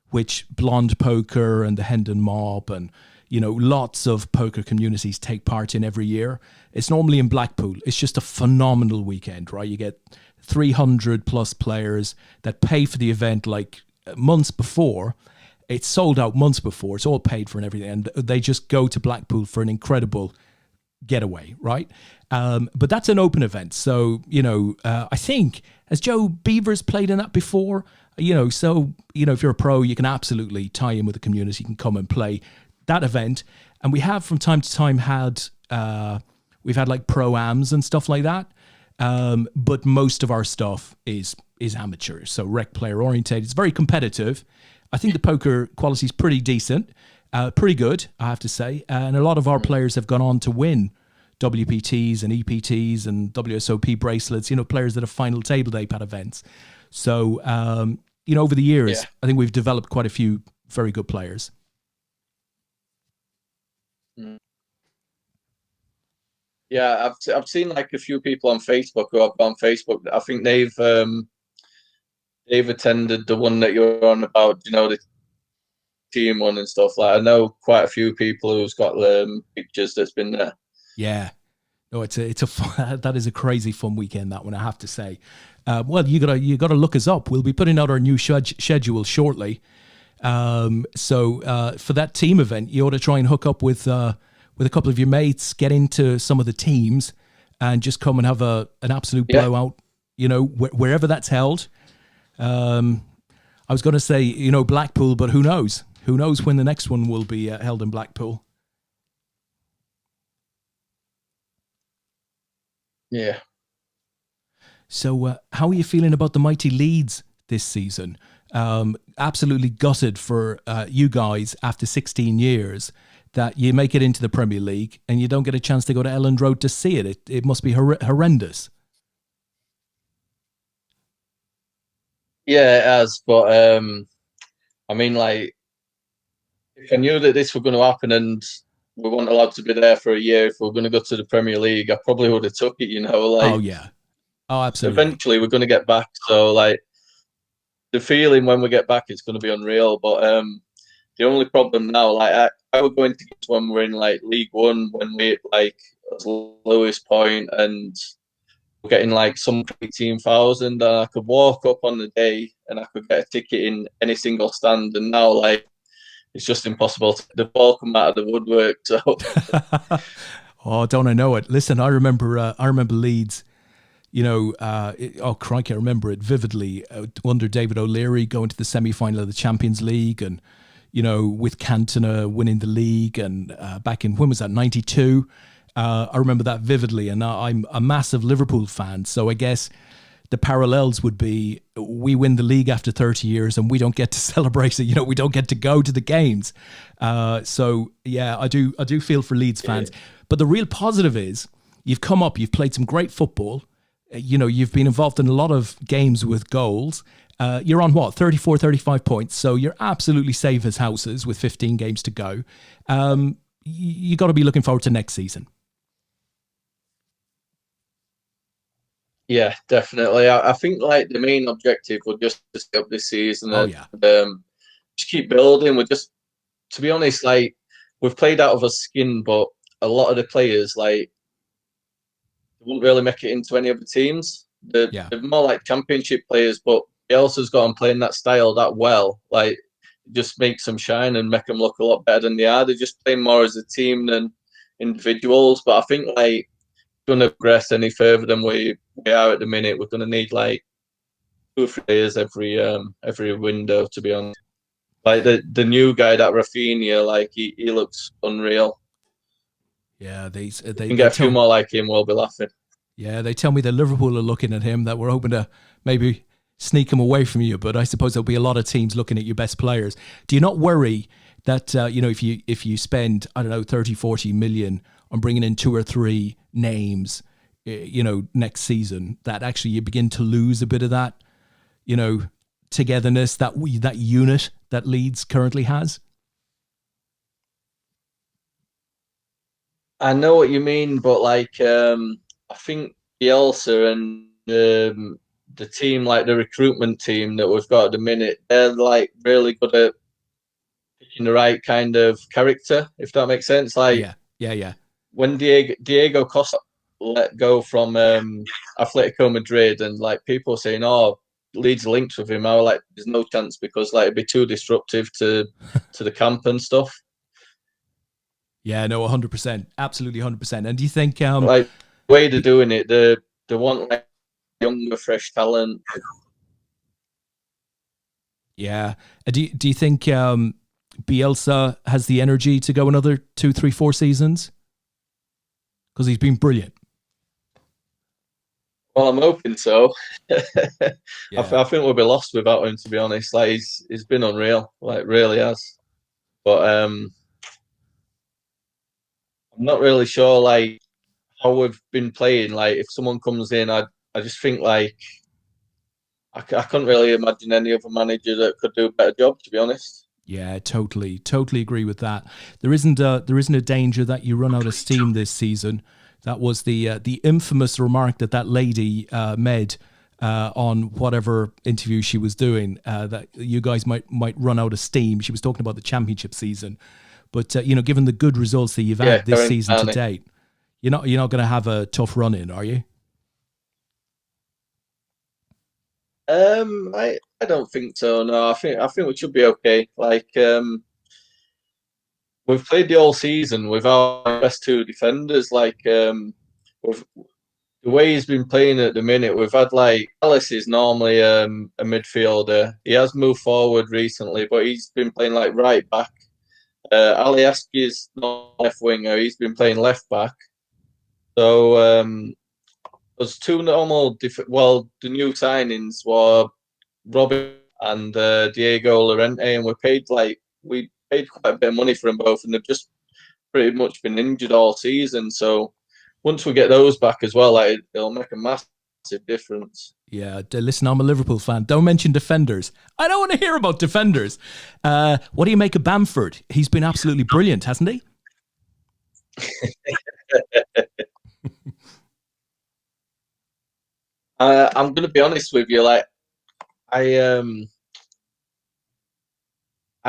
which Blonde Poker and the Hendon Mob and, lots of poker communities take part in every year. It's normally in Blackpool. It's just a phenomenal weekend, right? You get 300 plus players that pay for the event like months before. It's sold out months before. It's all paid for and everything. And they just go to Blackpool for an incredible getaway, right? But that's an open event. So, I think, has Joe Beavers played in that before? If you're a pro, you can absolutely tie in with the community. You can come and play that event. And we have from time to time we've had like pro-ams and stuff like that. But most of our stuff is amateur. So rec player orientated. It's very competitive. I think the poker quality is pretty decent, pretty good, I have to say. And a lot of our players have gone on to win WPTs and EPTs and WSOP bracelets, players that have final table APAT events. So, over the years, I think we've developed quite a few very good players. Yeah, I've seen like a few people on Facebook who have on Facebook. I think they've attended the one that you're on about, the team one and stuff. Like, I know quite a few people who's got pictures that's been there. Yeah, no, it's a fun, that is a crazy fun weekend, that one, I have to say. Well, you gotta look us up. We'll be putting out our new schedule shortly. So for that team event, you ought to try and hook up with a couple of your mates, get into some of the teams, and just come and have an absolute blowout. Wherever that's held. I was going to say, Blackpool, but who knows? Who knows when the next one will be held in Blackpool? Yeah. So how are you feeling about the mighty Leeds this season? Absolutely gutted for you guys after 16 years that you make it into the Premier League and you don't get a chance to go to Elland Road to see it. It must be horrendous. Yeah, it has. But I mean, like, if I knew that this was going to happen and we weren't allowed to be there for a year, if we were going to go to the Premier League, I probably would have took it. Oh yeah, oh absolutely. Eventually, we're going to get back. So like, the feeling when we get back is going to be unreal. But the only problem now, like, I was going to get when we're in like League One, when we like at lowest point and we're getting like some 18,000, and I could walk up on the day and I could get a ticket in any single stand. And now, like, it's just impossible. The ball come out of the woodwork. So, oh, don't I know it? Listen, I remember Leeds. Oh crikey, I remember it vividly. Under David O'Leary going to the semi-final of the Champions League, and with Cantona winning the league, and back in, when was that, 92? I remember that vividly, and I'm a massive Liverpool fan, so I guess the parallels would be we win the league after 30 years and we don't get to celebrate it. We don't get to go to the games. So yeah, I do feel for Leeds fans. Yeah. But the real positive is you've come up, you've played some great football. You've been involved in a lot of games with goals. You're on 34, 35 points. So you're absolutely safe as houses with 15 games to go. You got to be looking forward to next season. Yeah, definitely. I think like the main objective would just to stay up this season Oh and yeah. just keep building. We're just, to be honest, like we've played out of our skin, but a lot of the players like won't really make it into any other teams. Yeah. They're more like championship players, but Bielsa's got them playing that style that well. Like, it just makes them shine and make them look a lot better than they are. They're just playing more as a team than individuals. But I think like going to progress any further than we are at the minute, we're going to need like 2 or 3 players every window. To be honest, like the new guy, that Rafinha, like he looks unreal. Yeah, We they can they get a few tell more like him, we'll be laughing. yeah, they tell me that Liverpool are looking at him, that we're hoping to maybe sneak him away from you, but I suppose there'll be a lot of teams looking at your best players. Do you not worry that if you spend, I don't know, 30, 40 million on bringing in 2 or 3 names, next season, that actually you begin to lose a bit of that, togetherness, that unit that Leeds currently has? I know what you mean, but like I think Bielsa and the team, like the recruitment team that we've got at the minute, they're like really good at picking the right kind of character, if that makes sense. Like Yeah. when Diego Costa let go from Atletico Madrid, and like people saying, "Oh, Leeds linked with him," I was like, "There's no chance because like it'd be too disruptive to the camp and stuff." Yeah, no, 100%, absolutely 100%. And do you think, Like the way they're doing it, they want like younger, fresh talent. yeah, do you think Bielsa has the energy to go another 2, 3, 4 seasons? Because he's been brilliant. Well, I'm hoping so. Yeah. I think we'll be lost without him, to be honest. Like he's been unreal, like really has. But I'm not really sure like how we've been playing. Like if someone comes in, I just think like I couldn't really imagine any other manager that could do a better job, to be honest. Yeah, totally agree with that. There isn't a danger that you run out of steam this season. That was the infamous remark that lady made on whatever interview she was doing, that you guys might run out of steam. She was talking about the championship season, but given the good results that you've had this season to date, you're not going to have a tough run in, are you? I don't think so. No, I think we should be okay. Like we've played the whole season with our best 2 defenders. Like with the way he's been playing at the minute, we've had like Alice is normally a midfielder. He has moved forward recently, but he's been playing like right back. Alioski is not left winger. He's been playing left back. So there's 2 normal. Well, the new signings were Robin and Diego Llorente, and we paid quite a bit of money for them both, and they've just pretty much been injured all season. So once we get those back as well, like it'll make a massive difference. Yeah, listen, I'm a Liverpool fan. Don't mention defenders. I don't want to hear about defenders. What do you make of Bamford? He's been absolutely brilliant, hasn't he? I'm going to be honest with you. Like I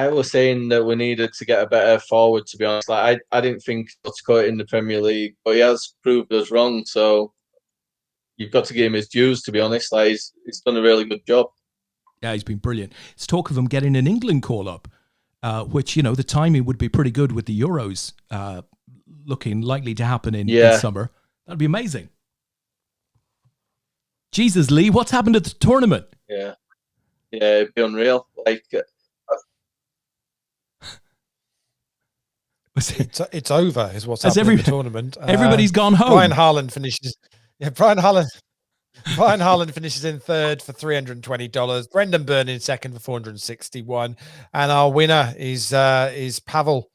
was saying that we needed to get a better forward. To be honest, like I didn't think to cut in the Premier League, but he has proved us wrong. So you've got to give him his dues. To be honest, like he's done a really good job. Yeah, he's been brilliant. It's talk of him getting an England call-up, which, the timing would be pretty good with the Euros looking likely to happen in summer. That'd be amazing. Jesus, Lee, what's happened at the tournament? Yeah, it'd be unreal. Like it's over, is what's happened in the tournament. Everybody's gone home. Brian Haaland finishes. Yeah, Brian Haaland finishes in 3rd for $320. Brendan Byrne in 2nd for $461, and our winner is Pavel.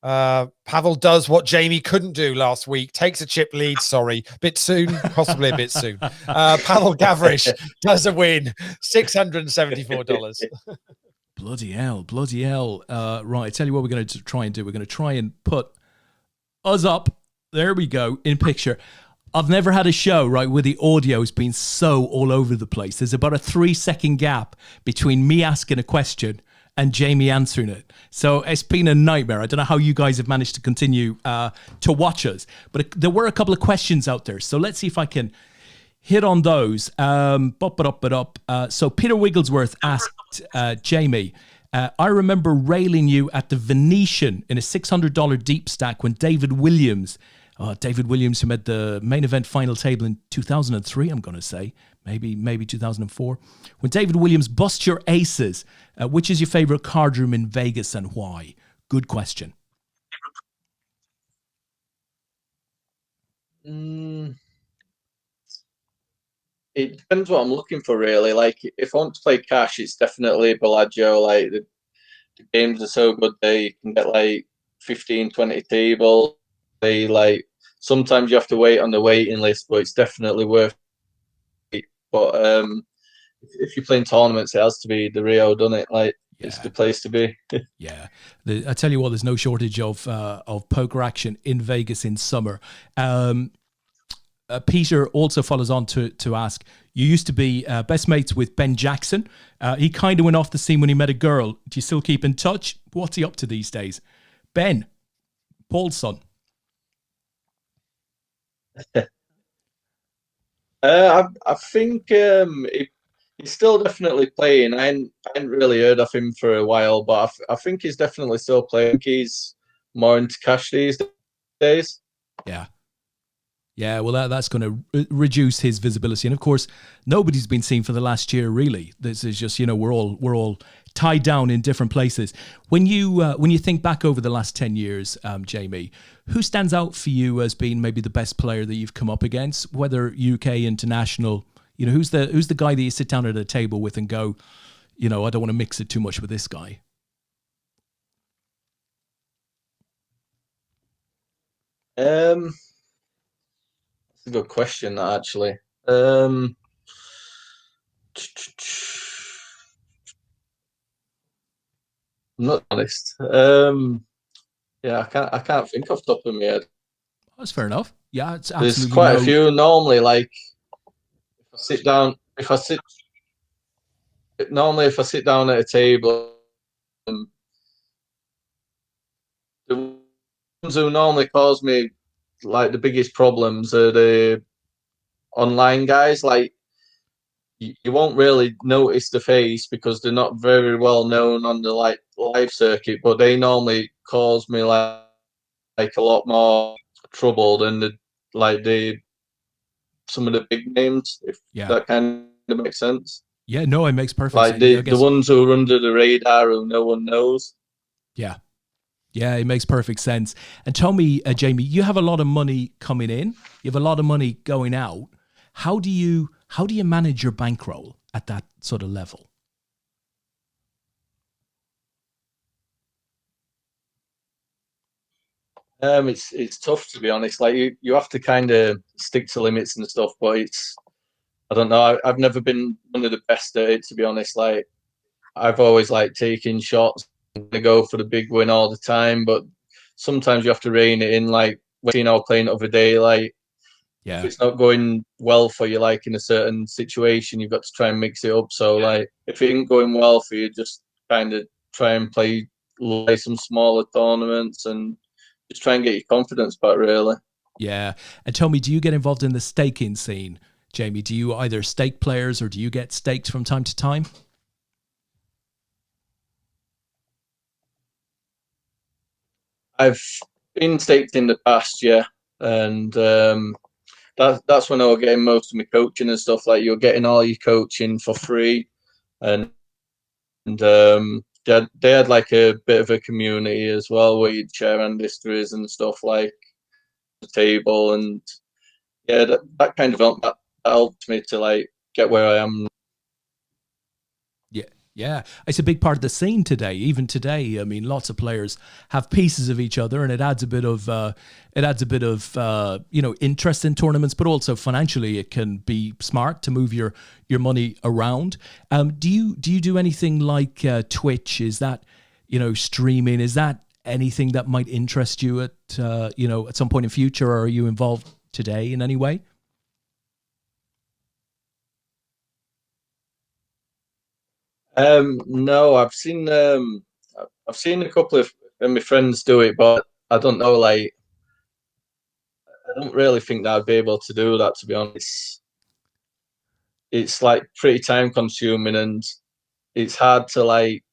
Pavel does what Jamie couldn't do last week. Takes a chip lead. Sorry, bit soon, possibly a bit soon. Pavel Gavrish does a win, $674. Bloody hell. Right, I tell you what we're going to try and do. We're going to try and put us up. There we go, in picture. I've never had a show, right, where the audio's been so all over the place. There's about a 3-second gap between me asking a question and Jamie answering it. So it's been a nightmare. I don't know how you guys have managed to continue to watch us. But there were a couple of questions out there. So let's see if I can hit on those. So Peter Wigglesworth asked Jamie, I remember railing you at the Venetian in a $600 deep stack when David Williams, who made the main event final table in 2003, I'm going to say, maybe 2004. When David Williams busts your aces, which is your favorite card room in Vegas and why? Good question. It depends what I'm looking for, really. Like, if I want to play cash, it's definitely Bellagio. Like, the games are so good there. You can get, like, 15, 20 tables. Sometimes you have to wait on the waiting list, but it's definitely worth it. But if you're playing tournaments, it has to be the Rio, doesn't it? Like, it's the place to be. Yeah. I tell you what, there's no shortage of poker action in Vegas in summer. Peter also follows on to ask, you used to be best mates with Ben Jackson. He kind of went off the scene when he met a girl. Do you still keep in touch? What's he up to these days? Ben, Paul's son. I think he's still definitely playing. I hadn't really heard of him for a while, but I think he's definitely still playing. I think he's more into cash these days. Yeah. Yeah, well, that's going to reduce his visibility, and of course, nobody's been seen for the last year. Really, this is just we're all tied down in different places. When you think back over the last 10 years, Jamie, who stands out for you as being maybe the best player that you've come up against, whether UK, international? Who's the guy that you sit down at a table with and go, I don't want to mix it too much with this guy. That's a good question, actually. I'm not honest. Yeah, I can't think off the top of my head. That's fair enough. Yeah, it's absolutely. There's quite a few normally. Like, if I sit down at a table, the ones who normally cause me like the biggest problems are the online guys. Like, you won't really notice the face because they're not very well known on the live circuit, but they normally cause me like a lot more trouble than some of the big names, if that kind of makes sense. Yeah, no, it makes perfect sense. Like the ones who are under the radar who no one knows. Yeah. Yeah, it makes perfect sense. And tell me, Jamie, you have a lot of money coming in. You have a lot of money going out. How do you manage your bankroll at that sort of level? It's tough, to be honest. Like, you have to kind of stick to limits and stuff, but I don't know. I've never been one of the best at it, to be honest. Like, I've always taking shots and go for the big win all the time, but sometimes you have to rein it in. Like, when playing the other day, like, if it's not going well for you, like in a certain situation, you've got to try and mix it up. So like, if it ain't going well for you, just kind of try and play some smaller tournaments and just try and get your confidence back, really. Yeah. And tell me, do you get involved in the staking scene, Jamie? Do you either stake players or do you get staked from time to time? I've been staked in the past, yeah. And that's when I was getting most of my coaching and stuff. Like, you're getting all your coaching for free. And they had like a bit of a community as well where you'd share histories and stuff, like the table, and that kind of helped me to like get where I am. Yeah, it's a big part of the scene today. Even today, I mean, lots of players have pieces of each other, and it adds a bit of interest in tournaments. But also financially, it can be smart to move your money around. Do you do anything like Twitch? Is that streaming? Is that anything that might interest you at some point in future, or are you involved today in any way? No, I've seen a couple of my friends do it, but I don't know. Like, I don't really think that I'd be able to do that. To be honest, it's like pretty time consuming, and it's hard to like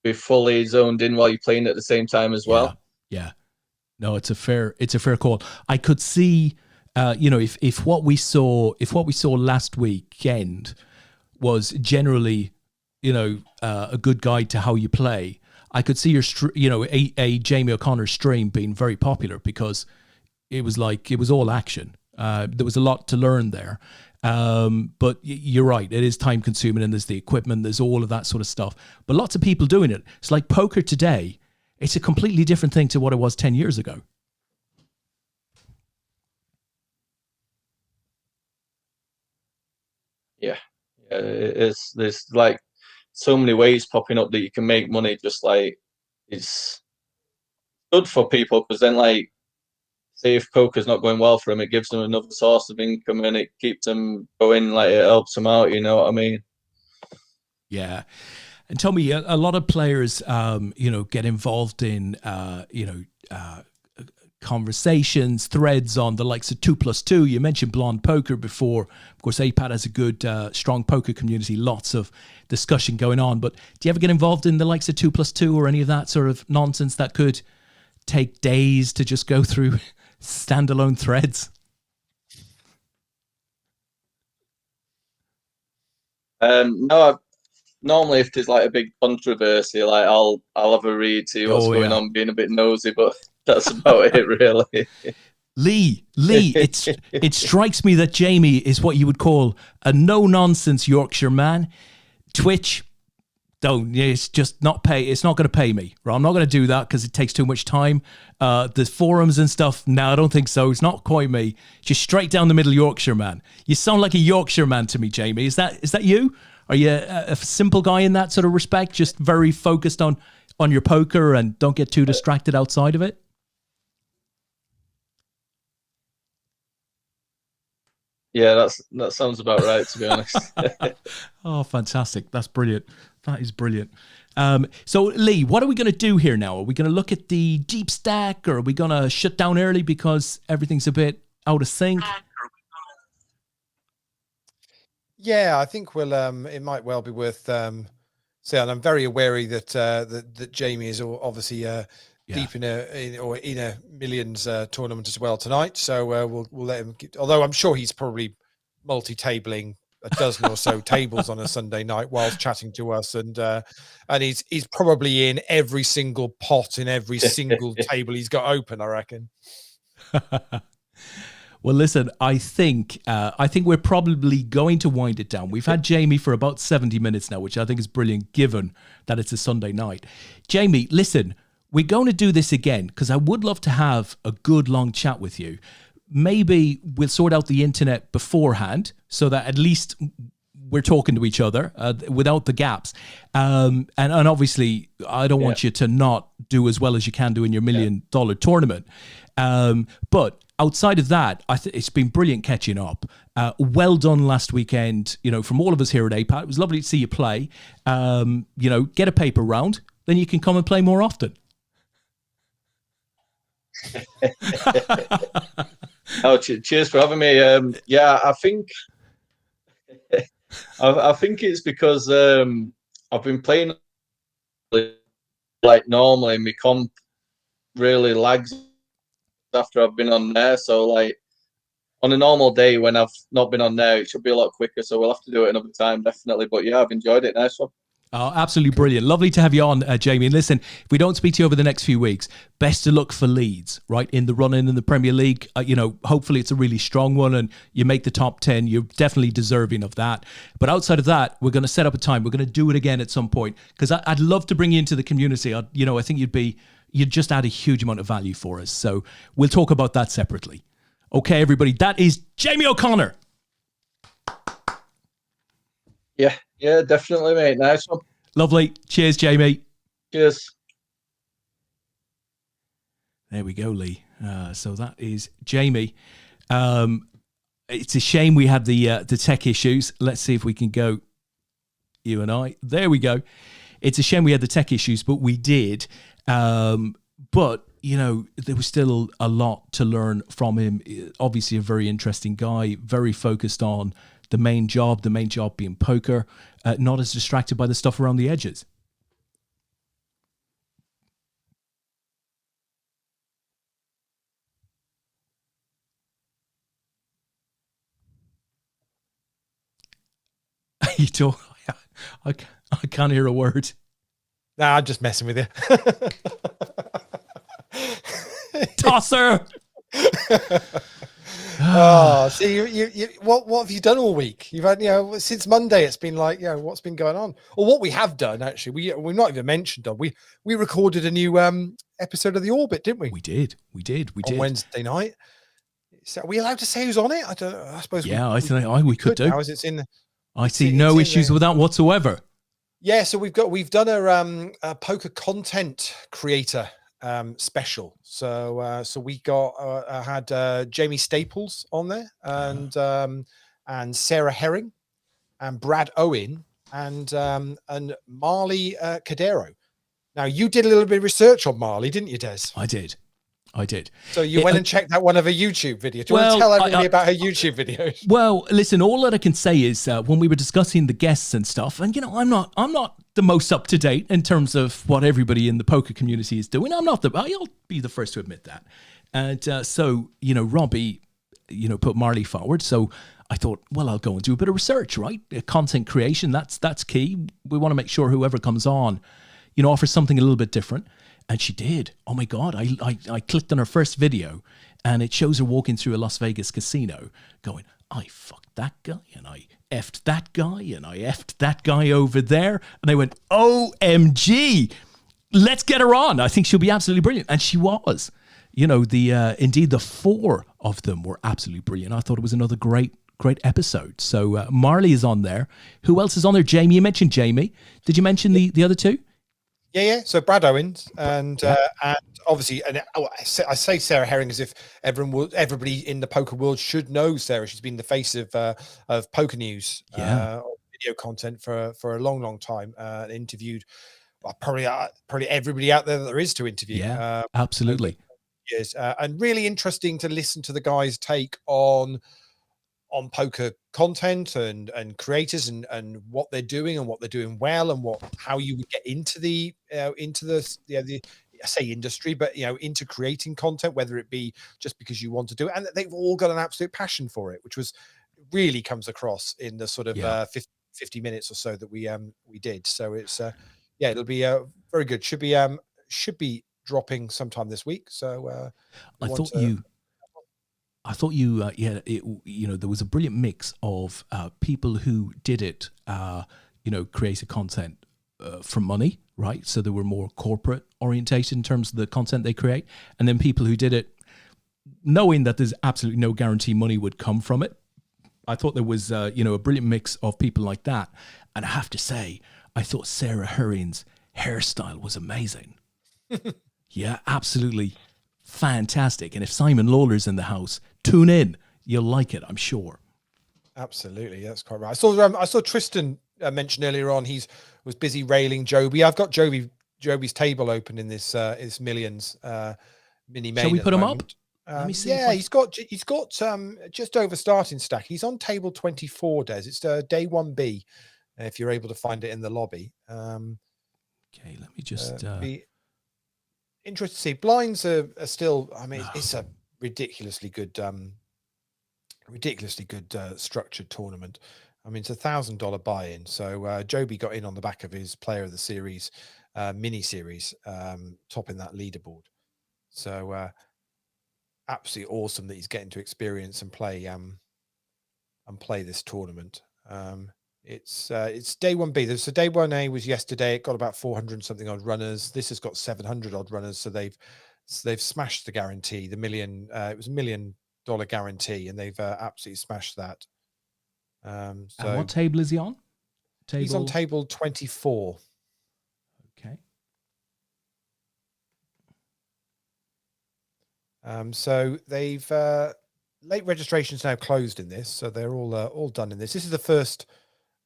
be fully zoned in while you're playing at the same time as well. Yeah. No, it's a fair call. I could see, if what we saw last weekend was generally, a good guide to how you play, I could see a Jamie O'Connor stream being very popular because it was all action. There was a lot to learn there. But you're right, it is time consuming, and there's the equipment, there's all of that sort of stuff. But lots of people doing it. It's like poker today. It's a completely different thing to what it was 10 years ago. Yeah, there's like so many ways popping up that you can make money. Just like, it's good for people because then, like, say if poker's not going well for them, it gives them another source of income and it keeps them going. Like, it helps them out. You know what I mean? Yeah. And tell me, a lot of players, get involved in, conversations, threads on the likes of 2+2. You mentioned Blonde Poker before. Of course, APAT has a good, strong poker community, lots of discussion going on. But do you ever get involved in the likes of 2+2 or any of that sort of nonsense that could take days to just go through standalone threads? No, normally if there's like a big controversy, like I'll have a read, see what's going on, being a bit nosy, but that's about it really. Lee, it strikes me that Jamie is what you would call a no-nonsense Yorkshire man. Twitch, it's just not pay. It's not going to pay me. Right? I'm not going to do that because it takes too much time. The forums and stuff, no, I don't think so. It's not quite me. Just straight down the middle Yorkshire man. You sound like a Yorkshire man to me, Jamie. Is that you? Are you a simple guy in that sort of respect? Just very focused on your poker and don't get too distracted outside of it? Yeah, that sounds about right, to be honest. Oh, fantastic. That's brilliant. That is brilliant. So, Lee, what are we going to do here now? Are we going to look at the deep stack, or are we going to shut down early because everything's a bit out of sync? Yeah, I think we'll. It might well be worth saying. I'm very aware that that Jamie is obviously deep in a millions tournament as well tonight. So we'll let him. Although I'm sure he's probably multi-tabling a dozen or so tables on a Sunday night whilst chatting to us, and he's probably in every single pot in every single table he's got open, I reckon. Well, listen, I think we're probably going to wind it down. We've had Jamie for about 70 minutes now, which I think is brilliant given that it's a Sunday night. Jamie, listen, we're going to do this again because I would love to have a good long chat with you. Maybe we'll sort out the internet beforehand so that at least we're talking to each other without the gaps. And obviously, I don't want you to not do as well as you can do in your $1 million tournament. But outside of that, it's been brilliant catching up. Well done last weekend, from all of us here at APAT. It was lovely to see you play. Get a paper round, then you can come and play more often. Cheers for having me. I think I think it's because I've been playing like normally. My comp really lags after I've been on there, so like on a normal day when I've not been on there, it should be a lot quicker. So we'll have to do it another time, definitely. But yeah, I've enjoyed it. Nice one. Oh, absolutely brilliant. Lovely to have you on, Jamie. And listen, if we don't speak to you over the next few weeks, best of luck for Leeds, right, in the run-in in the Premier League. Hopefully it's a really strong one and you make the top 10. You're definitely deserving of that. But outside of that, we're going to set up a time. We're going to do it again at some point because I'd love to bring you into the community. I think you'd just add a huge amount of value for us. So we'll talk about that separately. Okay, everybody, that is Jamie O'Connor. Yeah, definitely, mate. Nice one. Lovely. Cheers, Jamie. Cheers. There we go, Lee. So that is Jamie. It's a shame we had the tech issues. Let's see if we can go, you and I. There we go. It's a shame we had the tech issues, but we did. But, you know, there was still a lot to learn from him. Obviously a very interesting guy, very focused on the main job being poker, not as distracted by the stuff around the edges. You don't, I can't hear a word. Nah, I'm just messing with you. Tosser. Oh, see, you what have you done all week? You've had, you know, since Monday. It's been like, you know, what's been going on? Or what we have done actually. We've not even mentioned on. We recorded a new episode of The Orbit, didn't we? We did. On Wednesday night. So are we allowed to say who's on it? I don't. I suppose. Yeah, I think we could do. Now, as it's in. I see no issues with that whatsoever. Yeah, so we've done a poker content creator special. So we had Jamie Staples on there, and Sarah Herring, and Brad Owen, and Marley Cadero. Now you did a little bit of research on Marley, didn't you, Des? I did. So you went and checked out one of her YouTube videos. Do you want to tell everybody about her YouTube videos? Well, listen, all that I can say is when we were discussing the guests and stuff, and you know, I'm not the most up to date in terms of what everybody in the poker community is doing. I'll be the first to admit that. And so, you know, Robbie, you know, put Marley forward. So I thought, well, I'll go and do a bit of research, right? Content creation, that's key. We want to make sure whoever comes on, you know, offers something a little bit different. And she did. Oh my God. I clicked on her first video and it shows her walking through a Las Vegas casino going, I fucked that guy and I effed that guy and I effed that guy over there. And I went, OMG, let's get her on. I think she'll be absolutely brilliant. And she was. You know, indeed the four of them were absolutely brilliant. I thought it was another great episode. So Marley is on there. Who else is on there? Jamie. You mentioned Jamie. Did you mention the other two? Yeah. So Brad Owens and obviously, and I say Sarah Herring as if everybody in the poker world should know Sarah. She's been the face of poker news, video content for a long time. Interviewed probably everybody out there that there is to interview. Yeah, absolutely. Yes, and really interesting to listen to the guys' take on poker content and creators and what they're doing and what they're doing well and how you would get into the I say industry, but you know, into creating content, whether it be just because you want to do it, and they've all got an absolute passion for it, which was really comes across in the sort of 50 minutes or so that we did. So it's it'll be very good. Should be dropping sometime this week. So I thought you there was a brilliant mix of people who did it, created content for money, right? So they were more corporate orientated in terms of the content they create. And then people who did it knowing that there's absolutely no guarantee money would come from it. I thought there was, a brilliant mix of people like that. And I have to say, I thought Sarah Herring's hairstyle was amazing. Yeah, absolutely fantastic. And if Simon Lawler's in the house, tune in. You'll like it, I'm sure. Absolutely, that's quite right. I saw Tristan mention earlier on. He was busy railing Joby. I've got Joby's table open in this Millions mini main. Shall we put him up? Let me see. Yeah, he's got just over starting stack. He's on table 24. Des, it's day 1B. If you're able to find it in the lobby. Okay, let me just. Be interested to see. Blinds are still. I mean, it's a ridiculously good structured tournament. I mean, it's $1,000 buy-in. So Joby got in on the back of his Player of the Series mini series, topping that leaderboard. So absolutely awesome that he's getting to experience and play this tournament. It's day 1B. So day 1A was yesterday. It got about 400 something odd runners. This has got 700 odd runners. So they've smashed the guarantee. The million, it was $1 million guarantee, and they've absolutely smashed that. So and what table is he on? He's on table 24. Okay. So they've late registration's now closed in this, so they're all done in this. This is the first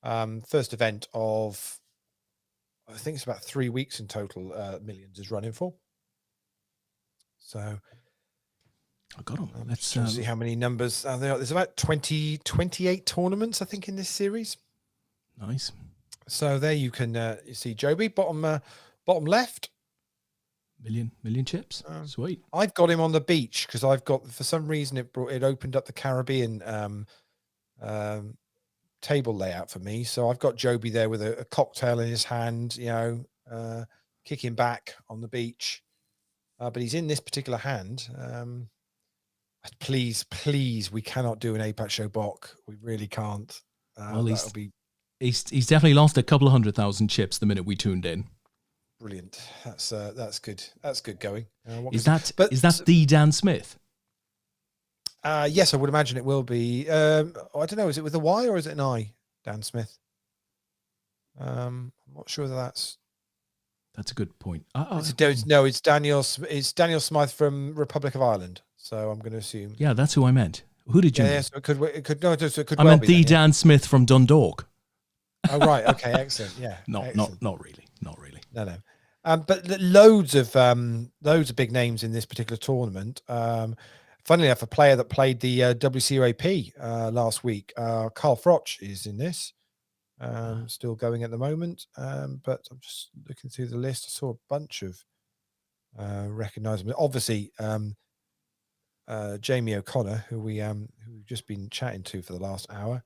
event of, I think it's about 3 weeks in total. Millions is running for. So I got them. Let's see how many numbers there are. There's about 28 tournaments, I think, in this series. Nice. So there you can you see Joby bottom left. Million chips. Sweet. I've got him on the beach because I've got, for some reason, it opened up the Caribbean table layout for me. So I've got Joby there with a cocktail in his hand, kicking back on the beach. But he's in this particular hand. Please, we cannot do an APAT show Bok. We really can't. Well, he's definitely lost a couple of 100,000 chips the minute we tuned in. Brilliant. That's good. That's good going. Is that the Dan Smith? Yes, I would imagine it will be. I don't know. Is it with a Y or is it an I? Dan Smith. I'm not sure that's a good point. It's Daniel. It's Daniel Smythe from Republic of Ireland. So I'm going to assume. Yeah, that's who I meant. Who did you? Yeah, so it could. I meant the Dan Smith from Dundalk. Oh right. Okay. Excellent. Yeah. Not really. No. But loads of big names in this particular tournament. Funnily enough, a player that played the WCOAP last week, Carl Froch, is in this. Still going at the moment. But I'm just looking through the list. I saw a bunch of recognizable. Obviously, Jamie O'Connor, who we've just been chatting to for the last hour.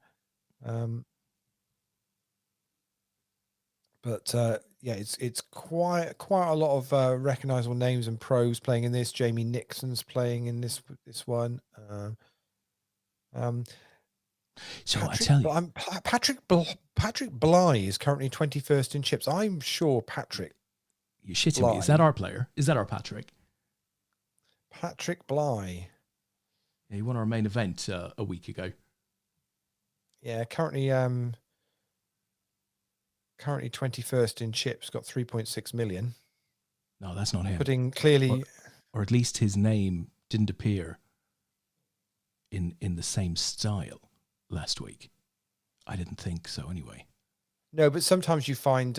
But it's quite a lot of recognizable names and pros playing in this. Jamie Nixon's playing in this one. So I tell you, Patrick Bly is currently 21st in chips. I'm sure Patrick. You're shitting me. Is that our player? Is that our Patrick? Patrick Bly. Yeah, he won our main event a week ago. Yeah, currently 21st in chips, got 3.6 million. No, that's not him. Putting clearly, or at least his name didn't appear in the same style last week. I didn't think so anyway. No, but sometimes you find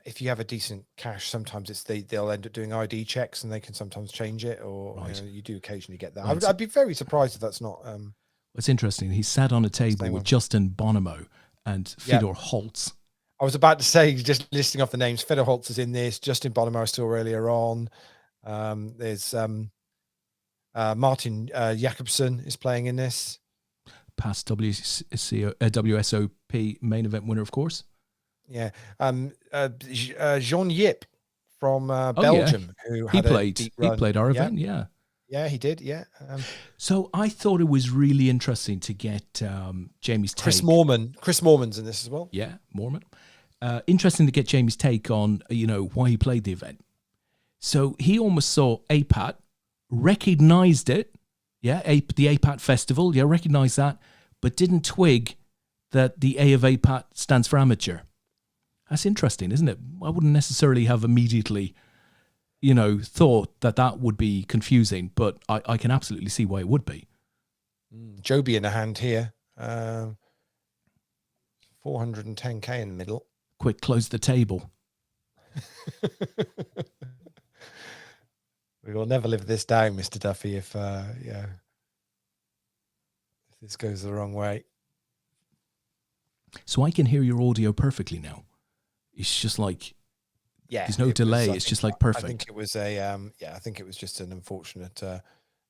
if you have a decent cache, sometimes they'll end up doing ID checks and they can sometimes change it, or right. You do occasionally get that. Right. I'd be very surprised if that's not. What's interesting, he sat on a table with Justin Bonomo and Fedor Holtz. I was about to say, just listing off the names, Fedor Holtz is in this, Justin Bonomo is still earlier on. There's Martin Jakobsen is playing in this. Past WSOP main event winner, of course. Yeah. Jean Yip from Belgium, who he played our event, yeah. Yeah, he did. Yeah. So I thought it was really interesting to get Jamie's take. Chris Moorman's in this as well. Yeah, Moorman. Interesting to get Jamie's take on why he played the event. So he almost saw APAT, recognized it. Yeah, the APAT festival. Yeah, recognized that, but didn't twig that the A of APAT stands for amateur. That's interesting, isn't it? I wouldn't necessarily have immediately thought that would be confusing, but I can absolutely see why it would be. Joby in a hand here. 410k in the middle. Quick, close the table. We will never live this down, Mr. Duffy, if this goes the wrong way. So I can hear your audio perfectly now. It's just like, there's no delay. It's just like perfect. I think it was I think it was just an unfortunate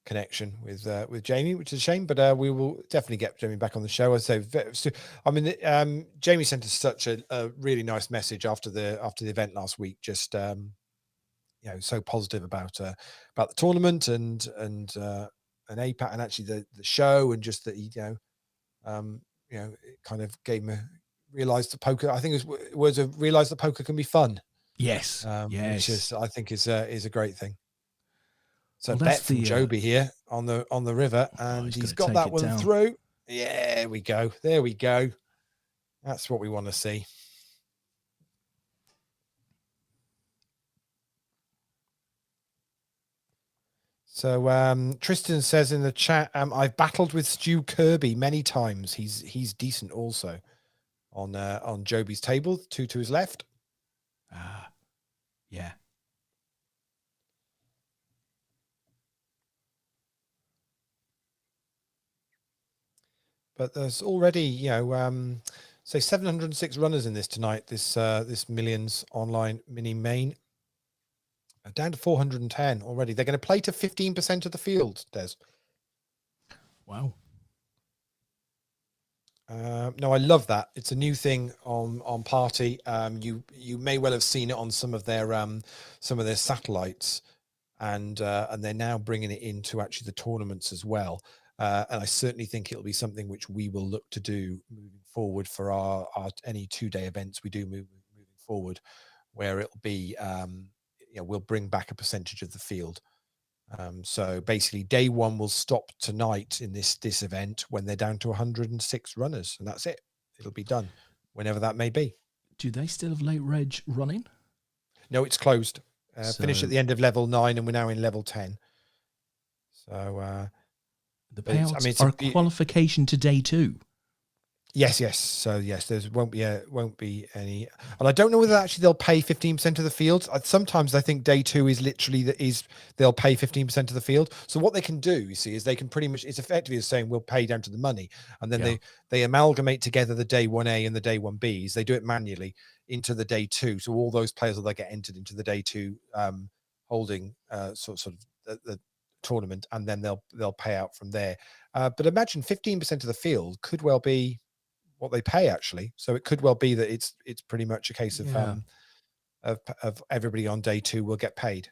connection with Jamie, which is a shame. But we will definitely get Jamie back on the show. Jamie sent us such a really nice message after the event last week. Just so positive about the tournament and APAT and actually the show, and just that he it kind of gave me realized the poker. I think it was realized that poker can be fun. Yes, yes, which I think is a great thing. So well, bet from Joby here on the river, and he's got that one down. Through. Yeah, there we go. There we go. That's what we want to see. So Tristan says in the chat, I've battled with Stu Kirby many times. He's decent also on Joby's table, 2 to his left. Yeah. But there's already, say 706 runners in this tonight. This Millions online mini main. Down to 410 already. They're going to play to 15% of the field, Des. Wow. No, I love that. It's a new thing on Party. You may well have seen it on some of their satellites, and they're now bringing it into actually the tournaments as well. And I certainly think it'll be something which we will look to do moving forward for our any 2-day events we do moving forward, where it'll be we'll bring back a percentage of the field. So basically day one will stop tonight in this event when they're down to 106 runners, and that's it. It'll be done whenever that may be. Do they still have late reg running? No, it's closed. Finish at the end of level 9, and we're now in level 10. So the payouts are qualification to day 2. Yes. So yes, there won't be any, and I don't know whether actually they'll pay 15% of the field. Sometimes I think day 2 is literally they'll pay 15% of the field. So what they can do, you see, is they can pretty much, it's effectively saying we'll pay down to the money, and then they amalgamate together the day 1A and the day 1Bs. They do it manually into the day 2. So all those players will get entered into the day 2 holding sort of the tournament, and then they'll pay out from there. But imagine 15% of the field could well be what they pay actually. So it could well be that it's pretty much a case of everybody on day 2 will get paid.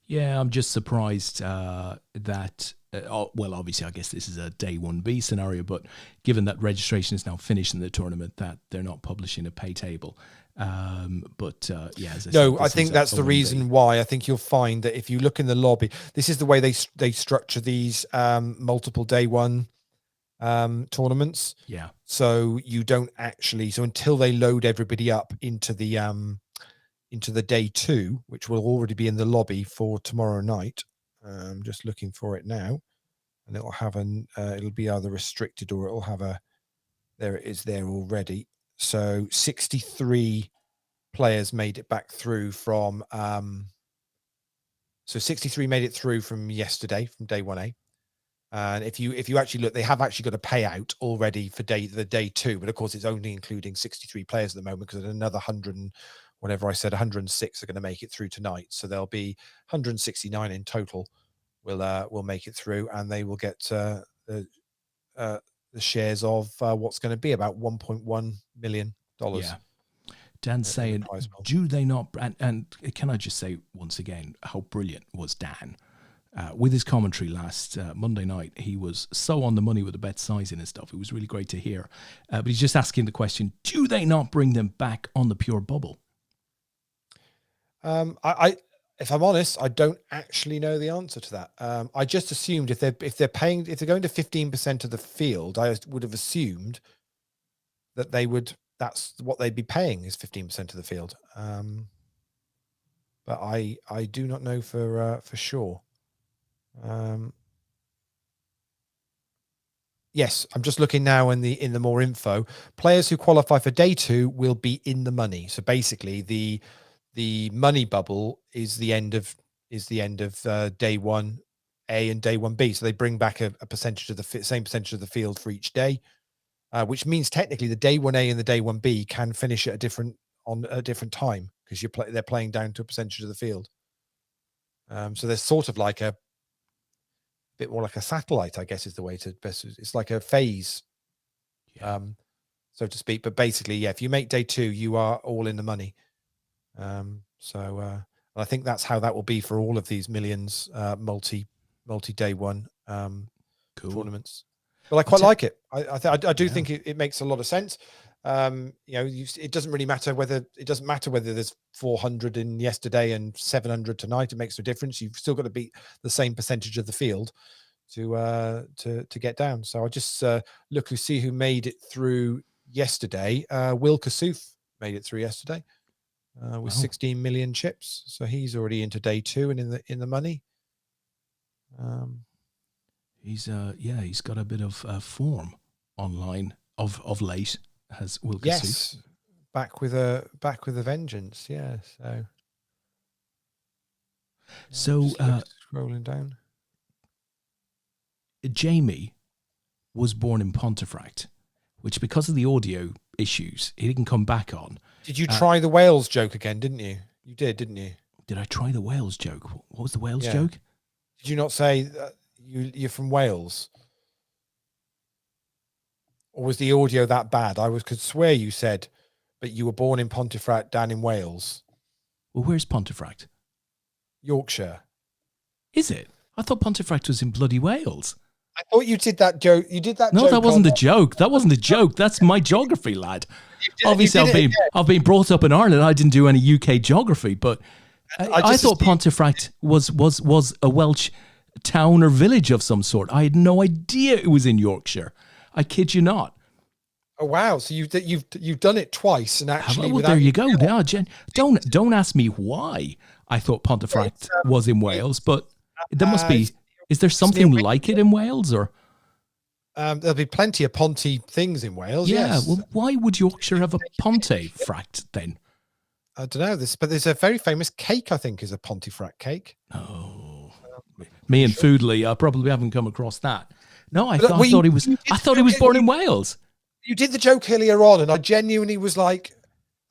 Yeah, I'm just surprised that, well, obviously I guess this is a day 1B scenario, but given that registration is now finished in the tournament, that they're not publishing a pay table. As I think that's the reason why. I think you'll find that if you look in the lobby, this is the way they structure these multiple day 1 tournaments. Yeah. So you don't actually, so until they load everybody up into the day 2, which will already be in the lobby for tomorrow night. I'm just looking for it now, and it'll have it'll be either restricted or it'll have there it is there already. So 63 players made it back through from, so 63 made it through from yesterday, from day 1A. And if you actually look, they have actually got a payout already for the day 2, but of course it's only including 63 players at the moment, because another 100 and whatever I said, 106 are going to make it through tonight. So there'll be 169 in total will make it through, and they will get the shares of what's going to be about $1.1 million. Yeah. Dan's saying, do they not? And can I just say once again how brilliant was Dan? With his commentary last Monday night, he was so on the money with the bet sizing and stuff. It was really great to hear. But he's just asking the question, do they not bring them back on the pure bubble? If I'm honest, I don't actually know the answer to that. I just assumed if they're going to 15% of the field, I would have assumed that that's what they'd be paying is 15% of the field. But I do not know for sure. Yes, I'm just looking now in the more info. Players who qualify for day 2 will be in the money. So basically, the money bubble is the end of day 1A and day 1B. So they bring back a percentage of the same percentage of the field for each day, which means technically the day 1A and the day 1B can finish at a different time, because they're playing down to a percentage of the field. So there's sort of like a bit more like a satellite, I guess, is the way to best. It's like a phase, so to speak. But basically, yeah, if you make day 2, you are all in the money. I think that's how that will be for all of these Millions multi day 1 tournaments. But I quite like it. I do think it makes a lot of sense. It doesn't really matter whether there's 400 in yesterday and 700 tonight. It makes no difference. You've still got to beat the same percentage of the field to get down. So I just look and see who made it through yesterday. Will Kassouf made it through yesterday with 16 million chips. So he's already into day 2 and in the money. He's got a bit of form online of late, as Will can see. Yes, back with a vengeance. Yeah. So scrolling down. Jamie was born in Pontefract, which because of the audio issues, he didn't come back on. Did you try the Wales joke again? Didn't you? You did, didn't you? Did I try the Wales joke? What was the Wales joke? Did you not say you're from Wales? Or was the audio that bad? Could swear you said, but you were born in Pontefract, down in Wales. Well, where's Pontefract? Yorkshire. Is it? I thought Pontefract was in bloody Wales. I thought you did that joke. You did that No, joke. that wasn't the joke. That wasn't a joke. That's my geography, lad. Obviously, I've been brought up in Ireland. I didn't do any UK geography, but I thought Pontefract was a Welsh town or village of some sort. I had no idea it was in Yorkshire. I kid you not. Oh wow! So you've done it twice, and actually, well, there you go. Now, don't ask me why I thought Pontefract was in Wales, but there must be. Is there something like it in Wales, or? There'll be plenty of Ponty things in Wales. Yeah. Yes. Well, why would Yorkshire have a Pontefract then? I don't know this, but there's a very famous cake. I think is a Pontefract cake. Oh, me and Foodley, I probably haven't come across that. No, I thought he was. I thought he was born in Wales. You did the joke earlier on, and I genuinely was like,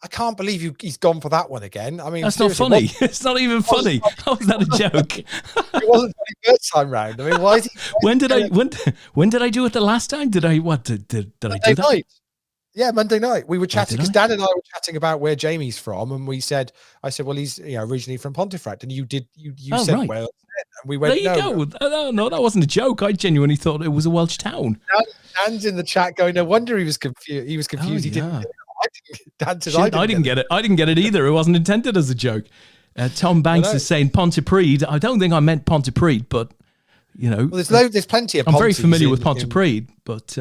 I can't believe he's gone for that one again. I mean, that's not funny. It's not even funny. How was that a joke? It wasn't funny first time round. I mean, why is he? When did I do it the last time? Did I do that? Night. Yeah, Monday night. We were chatting because Dan and I were chatting about where Jamie's from, and I said, well, he's originally from Pontefract, and you said right. Wales, and we went, there you go. No, that wasn't a joke. I genuinely thought it was a Welsh town. Dan's in the chat going, no wonder he was confused. He was confused. He didn't. Dan says, I didn't get it. I didn't get it either. It wasn't intended as a joke. Tom Banks is saying Pontypridd. I don't think I meant Pontypridd, but well, there's plenty of. I'm very familiar with Pontypridd, but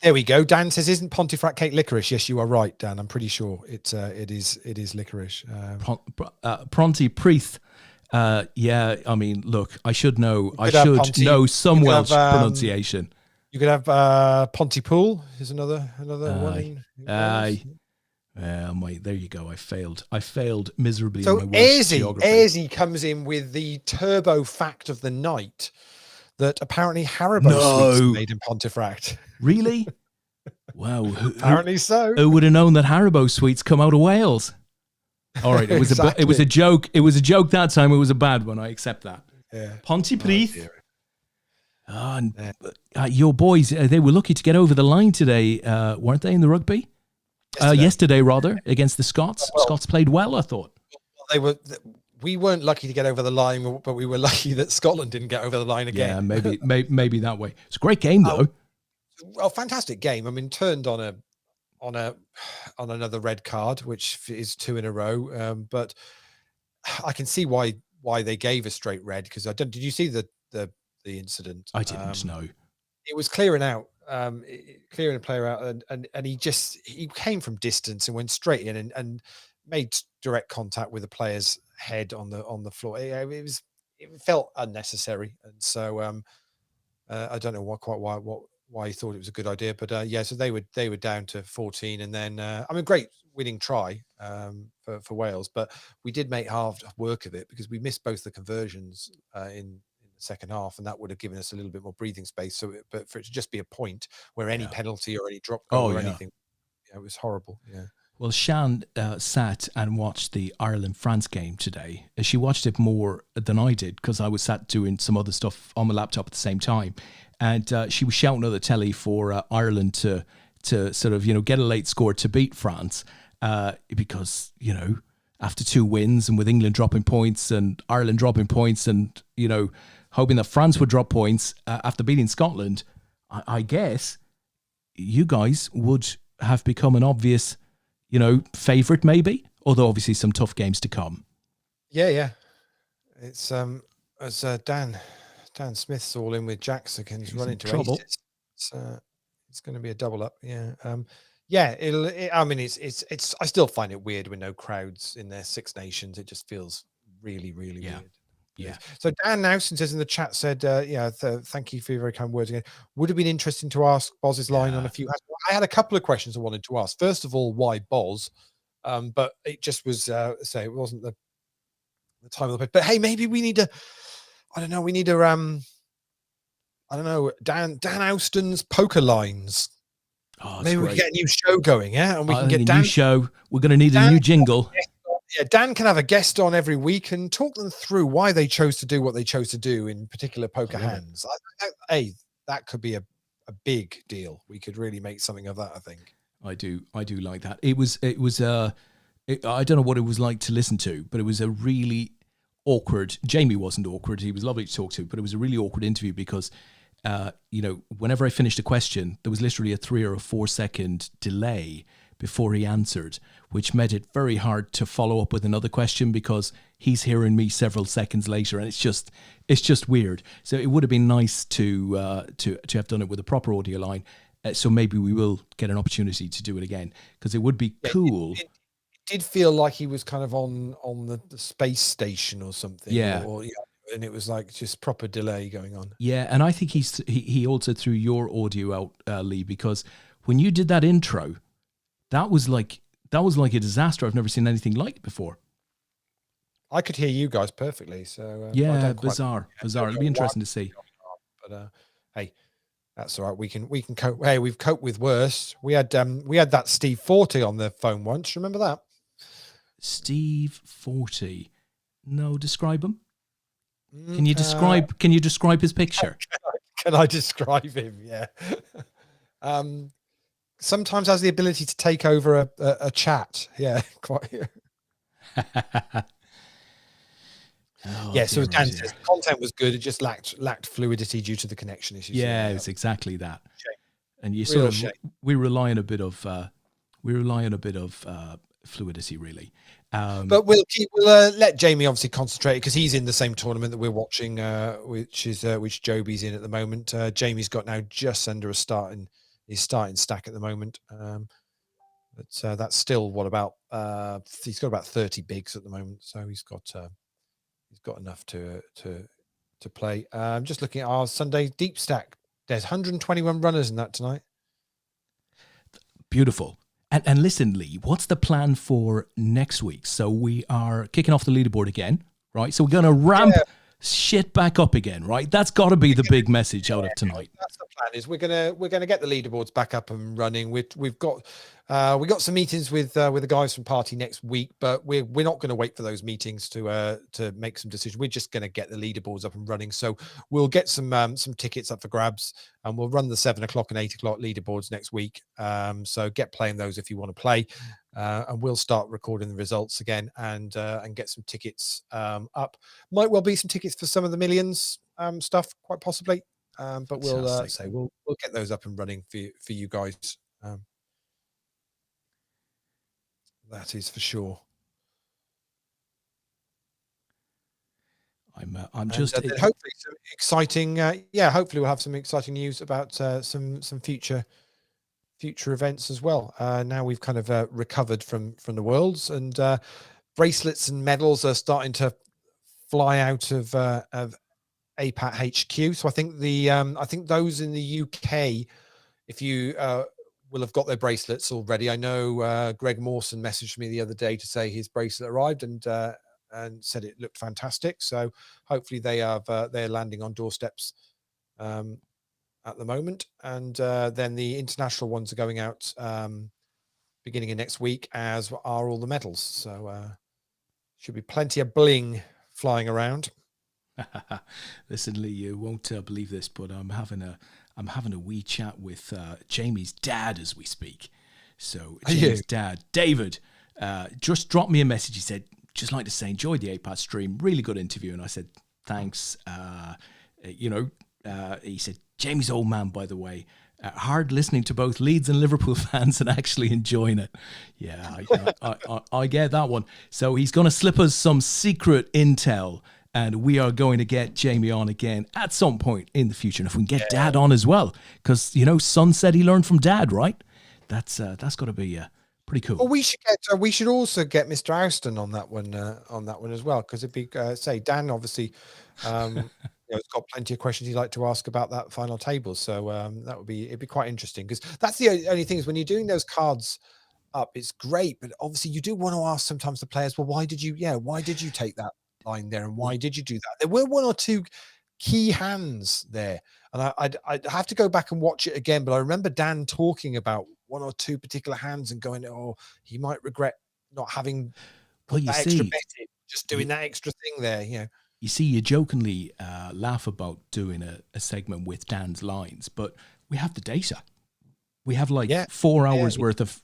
there we go. Dan says, "Isn't Pontefract cake licorice?" Yes, you are right, Dan. I'm pretty sure it is licorice. Pontypridd. Yeah, I mean, look, I should know. I should know some Welsh pronunciation. You could have Pontypool is another one. There you go. I failed miserably. So in my Welsh geography. Azy comes in with the turbo fact of the night that apparently Haribo sweets are made in Pontefract. Really? Wow. Apparently so. Who would have known that Haribo sweets come out of Wales? All right, it was it was a joke. It was a joke that time. It was a bad one. I accept that. Yeah. Pontypridd. Your boys, they were lucky to get over the line today, weren't they, in the rugby? Yesterday, rather, against the Scots. Scots played well, I thought. We weren't lucky to get over the line, but we were lucky that Scotland didn't get over the line again. Yeah, maybe that way. It's a great game, though. Well, fantastic game. I mean, turned on another red card, which is 2 in a row. But I can see why they gave a straight red, because did you see the incident? I didn't know. It was clearing out, clearing a player out, and he came from distance and went straight in and made direct contact with the player's head on the floor. It felt unnecessary, and so I don't know why he thought it was a good idea, but so they were down to 14, and then great winning try for Wales, but we did make hard work of it because we missed both the conversions in the second half, and that would have given us a little bit more breathing space. But for it to just be a point where any penalty or any drop goal anything, it was horrible. Yeah. Well, Shan sat and watched the Ireland-France game today. She watched it more than I did because I was sat doing some other stuff on my laptop at the same time. And she was shouting at the telly for Ireland to sort of, get a late score to beat France because, after 2 wins and with England dropping points and Ireland dropping points and, hoping that France would drop points after beating Scotland, I guess you guys would have become an obvious favourite maybe, although obviously some tough games to come. Yeah. It's as Dan Smith's all in with Jackson, he's running to trouble. It's going to be a double up. Yeah. It's I still find it weird with no crowds in their Six Nations. It just feels really, really weird. Yeah. So Dan Nowson says in the chat, said, thank you for your very kind words again. Would have been interesting to ask Boz's line on a few. I had a couple of questions I wanted to ask. First of all, why Boz? But it just was, it wasn't the time of the. But hey, maybe we need to. I don't know. We need to. I don't know. Dan Austin's poker lines. Oh, maybe we can get a new show going, yeah, and we can get a new show. We're going to need a new jingle. Yeah, Dan can have a guest on every week and talk them through why they chose to do what they chose to do in particular poker hands. Hey, that could be a big deal. We could really make something of that, I think. I do like that. It was I don't know what it was like to listen to, but it was a really awkward. Jamie wasn't awkward. He was lovely to talk to, but it was a really awkward interview because, whenever I finished a question, there was literally a 3 or 4 second delay before he answered, which made it very hard to follow up with another question because he's hearing me several seconds later, and it's just weird. So it would have been nice to have done it with a proper audio line. So maybe we will get an opportunity to do it again because it would be cool. It did feel like he was kind of on the space station or something. Yeah. And it was like just proper delay going on. Yeah, and I think he also threw your audio out, Lee, because when you did that intro, that was like a disaster. I've never seen anything like it before. I could hear you guys perfectly. So bizarre. It'll be interesting to see. But hey, that's all right. We can cope. Hey, we've coped with worse. We had that Steve Forte on the phone once. Remember that? Steve Forte. No, describe him. Can you describe his picture? Can I describe him? Yeah. Sometimes has the ability to take over a chat. Yeah, quite. So Dan says the content was good. It just lacked fluidity due to the connection issues. Yeah, it's exactly that. Shame. And you we rely on a bit of fluidity, really. But we'll let Jamie obviously concentrate because he's in the same tournament that we're watching, which Joby's in at the moment. Jamie's got now just under his starting stack at the moment. But that's still he's got about 30 bigs at the moment, so he's got enough to play. Just looking at our Sunday deep stack, there's 121 runners in that tonight. Beautiful. And listen, Lee, what's the plan for next week? So we are kicking off the leaderboard again, right? So we're going to ramp shit back up again, right? That's got to be the big message out of tonight. That's the plan. Is we're gonna get the leaderboards back up and running. We've got some meetings with the guys from Party next week, but we're not going to wait for those meetings to make some decisions. We're just going to get the leaderboards up and running. So we'll get some tickets up for grabs, and we'll run the 7 o'clock and 8 o'clock leaderboards next week. So get playing those if you want to play, and we'll start recording the results again and get some tickets up. Might well be some tickets for some of the millions stuff, quite possibly. But we'll get those up and running for you guys. That is for sure. I'm just hopefully some exciting. Hopefully we'll have some exciting news about some future events as well. Now we've kind of recovered from the Worlds, and bracelets and medals are starting to fly out of APAT HQ. So I think those in the UK, if you will have got their bracelets already. I know Greg Mawson messaged me the other day to say his bracelet arrived and said it looked fantastic. So hopefully they're landing on doorsteps at the moment. And then the international ones are going out beginning of next week, as are all the medals. So should be plenty of bling flying around. Listen, Lee, you won't believe this, but I'm having a wee chat with Jamie's dad as we speak. So Jamie's dad, David, just dropped me a message. He said, just like to say, enjoyed the APAT stream, really good interview. And I said, thanks. He said, Jamie's old man, by the way, hard listening to both Leeds and Liverpool fans and actually enjoying it. Yeah, I get that one. So he's going to slip us some secret intel, and we are going to get Jamie on again at some point in the future. And if we can get Dad on as well, because, son said he learned from Dad, right? That's got to be Pretty cool. Well, we should also get Mr. Houston on that one as well, because it'd be say Dan obviously has got plenty of questions he'd like to ask about that final table. So it'd be quite interesting, because that's the only thing is when you're doing those cards up, it's great, but obviously you do want to ask sometimes the players, well, why did you take that line there, and why did you do that? There were one or two key hands there, and I'd have to go back and watch it again, but I remember Dan talking about one or two particular hands and going, oh, he might regret not having put that extra bet in, just doing that extra thing there. You see, you jokingly laugh about doing a segment with Dan's lines, but we have the data. We have 4 hours worth of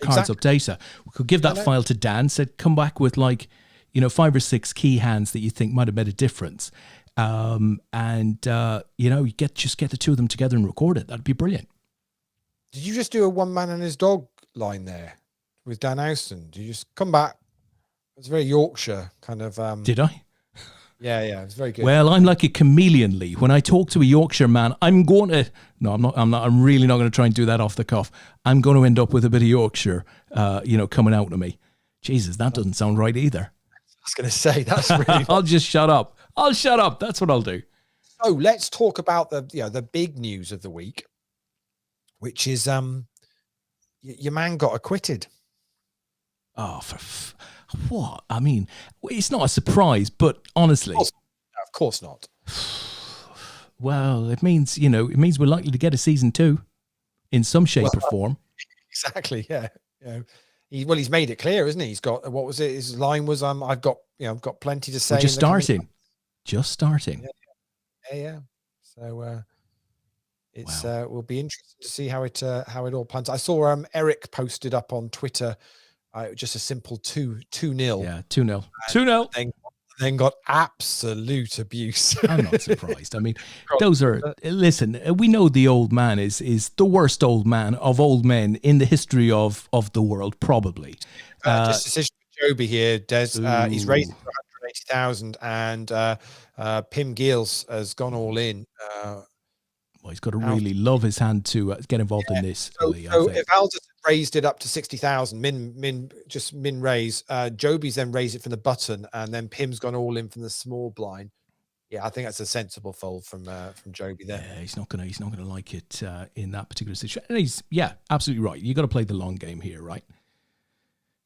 cards up data. We could give that file to Dan, said come back with 5 or 6 key hands that you think might have made a difference, you just get the two of them together and record it. That'd be brilliant. Did you just do a one man and his dog line there with Dan Houston? Did you just come back? It's very Yorkshire kind of. Did I? Yeah, it's very good. Well, I'm like a chameleon, Lee. When I talk to a Yorkshire man, I'm going to. No, I'm not. I'm really not going to try and do that off the cuff. I'm going to end up with a bit of Yorkshire, coming out of me. Jesus, that doesn't sound right either. I was going to say that's really. I'll just shut up. I'll shut up. That's what I'll do. So let's talk about the big news of the week, which is your man got acquitted. Oh, what? I mean, it's not a surprise, but honestly, of course not. Well, it means we're likely to get a season 2 in some shape or form. Exactly. Yeah. He's made it clear, isn't he? He's got, what was it? His line was, I've got plenty to say. We're just starting. Yeah. So it's will be interesting to see how it all pans. I saw Eric posted up on Twitter just a simple 2-0. Yeah, 2-0. 2-0. Then got absolute abuse. I'm not surprised. I mean, those are, listen, we know the old man is the worst old man of old men in the history of the world, probably. Just decision for Joby here, Des. He's raised 180,000, and Pim Giels has gone all in. Well, he's got to really love his hand to get involved in this. So if Aldous raised it up to 60,000, min raise, Joby's then raised it from the button, and then Pim's gone all in from the small blind. Yeah, I think that's a sensible fold from Joby there. Yeah, he's not gonna like it in that particular situation. And he's absolutely right. You got to play the long game here, right?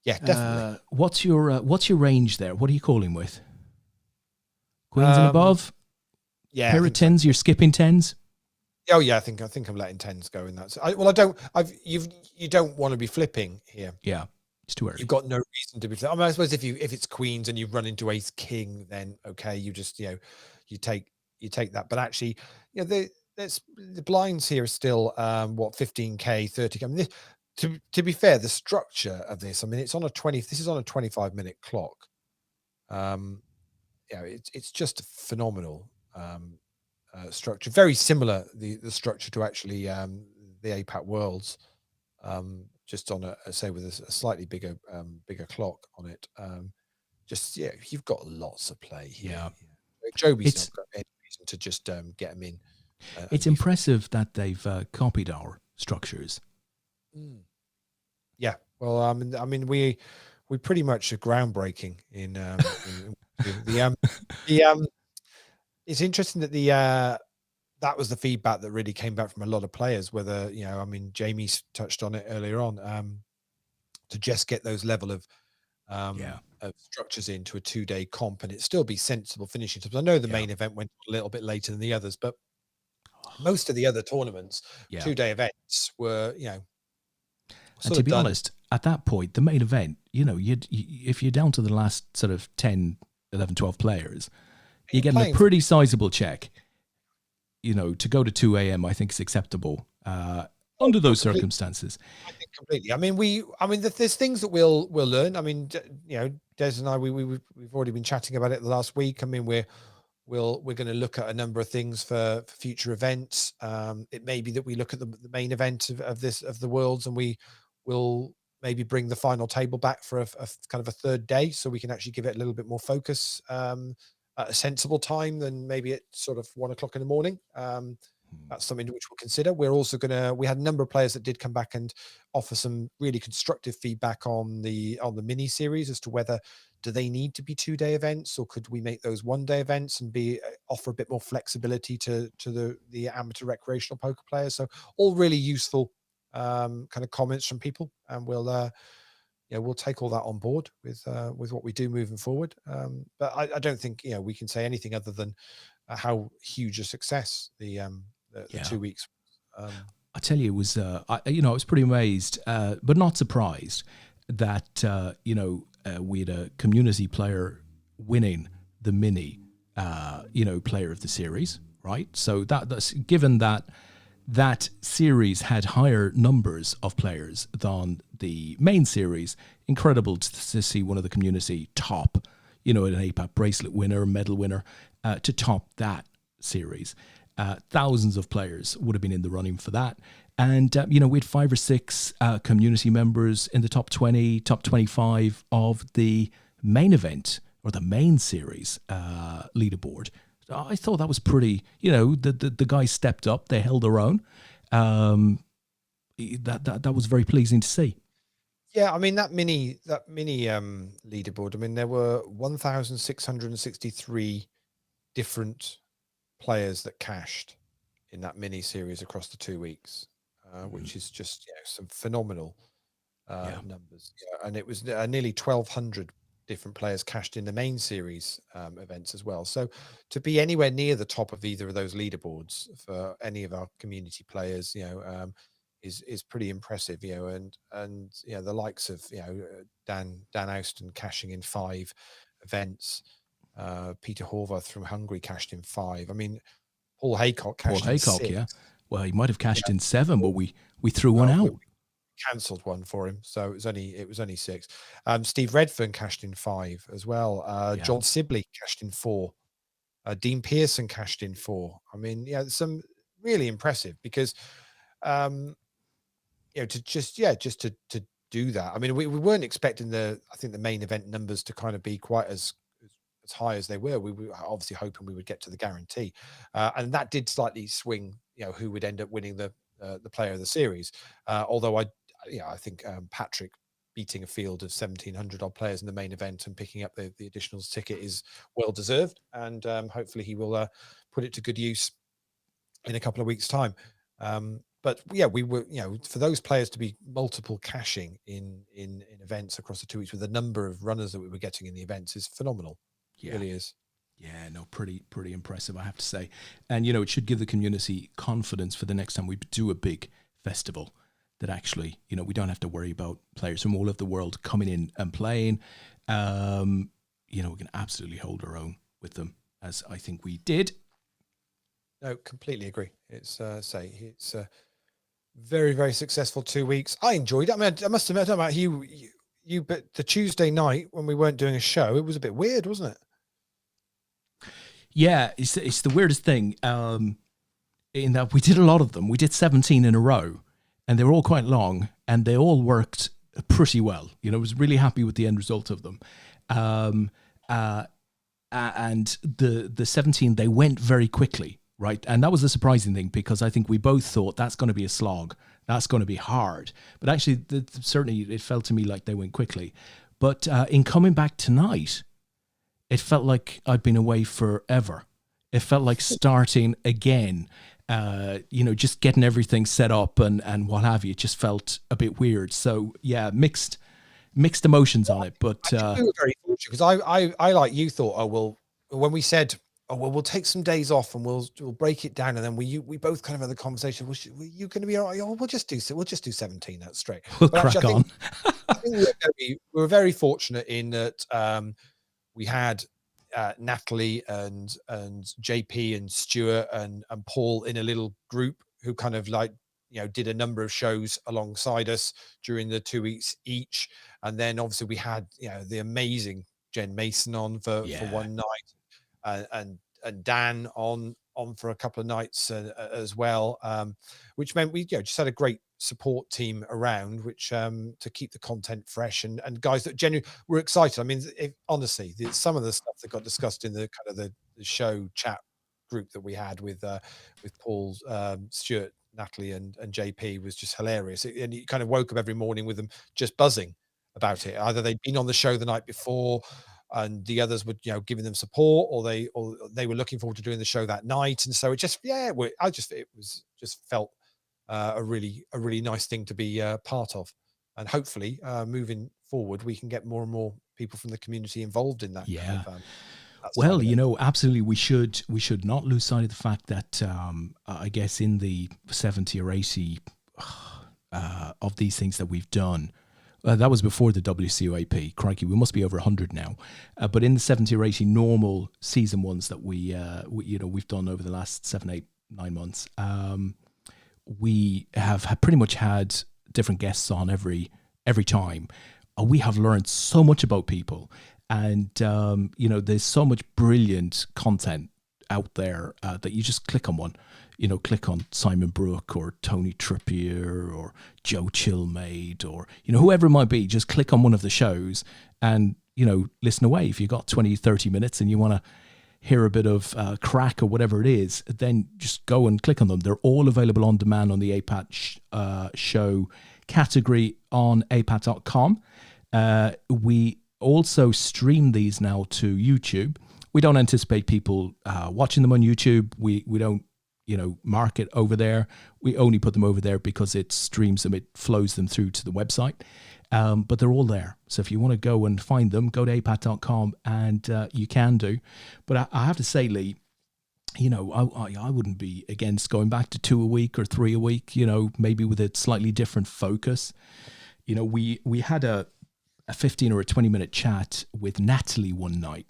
Yeah, definitely. What's your range there? What are you calling with? Queens and above? Yeah. Pair of tens. You're skipping tens. Oh yeah, I think I'm letting tens go in that. So you don't want to be flipping here. Yeah, it's too early. You've got no reason to be. I suppose if it's queens and you run into ace king, then okay, you just you take that. But actually, the blinds here are still 15K, 30K. I mean, to be fair, the structure of this, I mean, it's on a 25-minute clock. It's just phenomenal. Structure, very similar the structure to actually the APAT Worlds, just on with a slightly bigger clock on it. You've got lots of play here. Yeah. Joby's not got any reason to just get them in. It's impressive that they've copied our structures. Yeah, well, I mean, we pretty much are groundbreaking in the It's interesting that that was the feedback that really came back from a lot of players. Whether I mean, Jamie's touched on it earlier on, to just get those level of structures into a 2-day comp, and it still be sensible finishing times. I know the main event went a little bit later than the others, but most of the other tournaments, 2-day events were And to be honest, at that point, the main event, if you're down to the last sort of 10, 11, 12 players. You're getting a pretty sizable check. To go to 2 a.m. I think is acceptable under those circumstances. I think completely. I mean, there's things that we'll learn. I mean, Des and I, we've already been chatting about it the last week. I mean, we're going to look at a number of things for future events. It may be that we look at the main event of the Worlds, and we will maybe bring the final table back for a kind of a third day, so we can actually give it a little bit more focus. At a sensible time than maybe at sort of 1 o'clock in the morning. that's something which we'll consider. We're also we had a number of players that did come back and offer some really constructive feedback on the mini series as to whether do they need to be 2-day events, or could we make those 1-day events and offer a bit more flexibility to the amateur recreational poker players. So all really useful kind of comments from people, and we'll take all that on board with what we do moving forward. But I don't think we can say anything other than how huge a success the 2 weeks. I tell you, it was I was pretty amazed, but not surprised that we had a community player winning the mini, player of the series, right? So that's given that series had higher numbers of players than the main series. Incredible to see one of the community top, an APAT bracelet winner, medal winner, to top that series. Thousands of players would have been in the running for that. And, we had 5 or 6 community members in the top 20, top 25 of the main event or the main series leaderboard. I thought that was pretty, the guys stepped up, they held their own. That was very pleasing to see. Yeah, I mean, that mini leaderboard, I mean, there were 1,663 different players that cashed in that mini series across the 2 weeks, which is just some phenomenal numbers. And it was nearly 1,200 different players cashed in the main series events as well. So to be anywhere near the top of either of those leaderboards for any of our community players, is pretty impressive. And the likes of Dan Austin cashing in 5 events, Peter Horvath from Hungary cashed in 5. I mean, Paul Haycock cashed in 6. Yeah. Well, he might have cashed in 7, but we threw one out. We cancelled one for him, so it was only 6. Steve Redfern cashed in 5 as well. John Sibley cashed in 4. Dean Pearson cashed in 4. I mean, some really impressive, because to do that. I mean, we weren't expecting I think the main event numbers to kind of be quite as high as they were. We were obviously hoping we would get to the guarantee, and that did slightly swing who would end up winning the player of the series. Although I think Patrick beating a field of 1,700 odd players in the main event and picking up the additional ticket is well deserved, and hopefully he will put it to good use in a couple of weeks' time. But we were, for those players to be multiple cashing in events across the 2 weeks with the number of runners that we were getting in the events is phenomenal. It really is. Yeah, no, pretty impressive, I have to say. And, it should give the community confidence for the next time we do a big festival, that actually, we don't have to worry about players from all over the world coming in and playing. We can absolutely hold our own with them, as I think we did. No, completely agree. It's it's a very, very successful 2 weeks. I enjoyed it. I mean, I must admit, I don't know about you, but the Tuesday night when we weren't doing a show, it was a bit weird, wasn't it? Yeah, it's the weirdest thing, in that we did a lot of them. We did 17 in a row, and they were all quite long, and they all worked pretty well. I was really happy with the end result of them. And the 17, they went very quickly, right? And that was the surprising thing, because I think we both thought that's going to be a slog. That's going to be hard. But actually, certainly it felt to me like they went quickly. But in coming back tonight, it felt like I'd been away forever. It felt like starting again, just getting everything set up and what have you. It just felt a bit weird. So, yeah, mixed emotions on it. But we were very fortunate, because I like you thought, when we said, we'll take some days off and we'll break it down, and then we both kind of had the conversation. Were you going to be all right? We'll just do 17. That's straight. We'll crack on. I think we were very fortunate in that we had Natalie and JP and Stuart and Paul in a little group who kind of did a number of shows alongside us during the 2 weeks each, and then obviously we had the amazing Jen Mason on for one night, and Dan on for a couple of nights as well, which meant we just had a great support team around, which to keep the content fresh, and guys that genuinely were excited. I mean, honestly, some of the stuff that got discussed in the kind of the show chat group that we had with Paul, Stuart, Natalie, and JP was just hilarious. And you kind of woke up every morning with them just buzzing about it. Either they'd been on the show the night before, and the others were, giving them support, or they were looking forward to doing the show that night. And so it just, it was just felt a really nice thing to be part of. And hopefully, moving forward, we can get more and more people from the community involved in that. Yeah. Kind of, well, absolutely, we should not lose sight of the fact that I guess in the 70 or 80 of these things that we've done, that was before the WCOAP. Crikey, we must be over 100 now. But in the 70 or 80 normal season ones that we've done over the last 7, 8, 9 months, we have pretty much had different guests on every time. We have learned so much about people, and there's so much brilliant content out there that you just click on one. Click on Simon Brooke or Tony Trippier or Joe Chilmade or whoever it might be. Just click on one of the shows and listen away. If you've got 20, 30 minutes and you want to hear a bit of crack or whatever it is, then just go and click on them. They're all available on demand on the APAT show category on apat.com. We also stream these now to YouTube. We don't anticipate people watching them on YouTube. We don't market over there. We only put them over there because it streams them, it flows them through to the website. But they're all there. So if you want to go and find them, go to apat.com and you can do. But I have to say, Lee, I wouldn't be against going back to 2 a week or 3 a week, maybe with a slightly different focus. We had a 15 or a 20-minute chat with Natalie one night,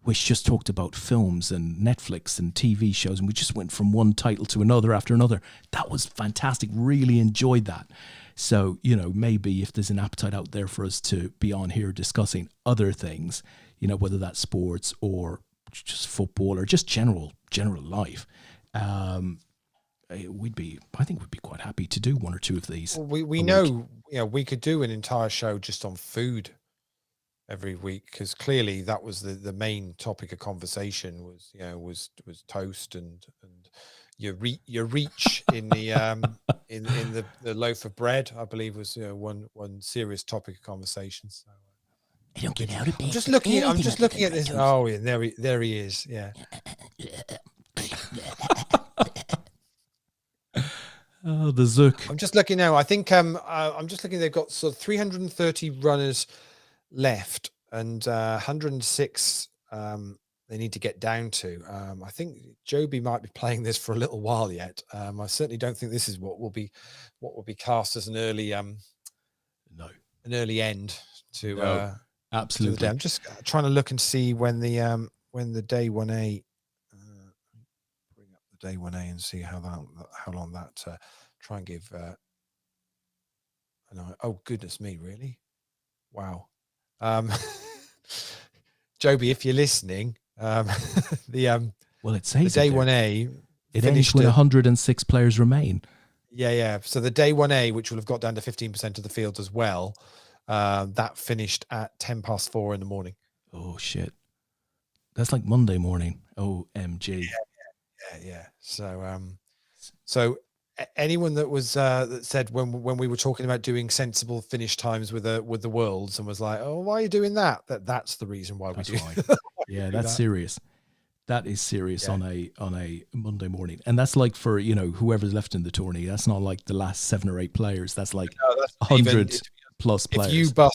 which just talked about films and Netflix and TV shows, and we just went from one title to another after another. That was fantastic. Really enjoyed that. So, maybe if there's an appetite out there for us to be on here discussing other things, whether that's sports or just football or just general life, I think we'd be quite happy to do one or two of these. Well, we know, we could do an entire show just on food every week, because clearly that was the main topic of conversation was toast and your reach in the in the loaf of bread, I believe, was one serious topic of conversation. So I don't get out of bed. I'm just looking at this. Oh yeah, there he is. Yeah. Oh, the Zook. I'm just looking now. I think I'm just looking. They've got sort of 330 runners left, and 106 they need to get down to. I think Joby might be playing this for a little while yet. I certainly don't think this is what will be cast as an early an early end to absolutely. To the day. I'm just trying to look and see when the day 1A bring up the day 1A and see how long that try and give oh goodness me, really? Wow. Joby, if you're listening, well, it says the day 1A, it ends when 106 players remain. Yeah. So the day 1A, which will have got down to 15% of the field as well, that finished at 4:10 in the morning. Oh shit, that's like Monday morning. OMG. Yeah. So anyone that was that said when we were talking about doing sensible finish times with the Worlds and was like, oh, why are you doing that? That's the reason why we do. Yeah, that's serious. That is serious on a Monday morning, and that's like for whoever's left in the tourney. That's not like the last 7 or 8 players. That's like 100 plus players. If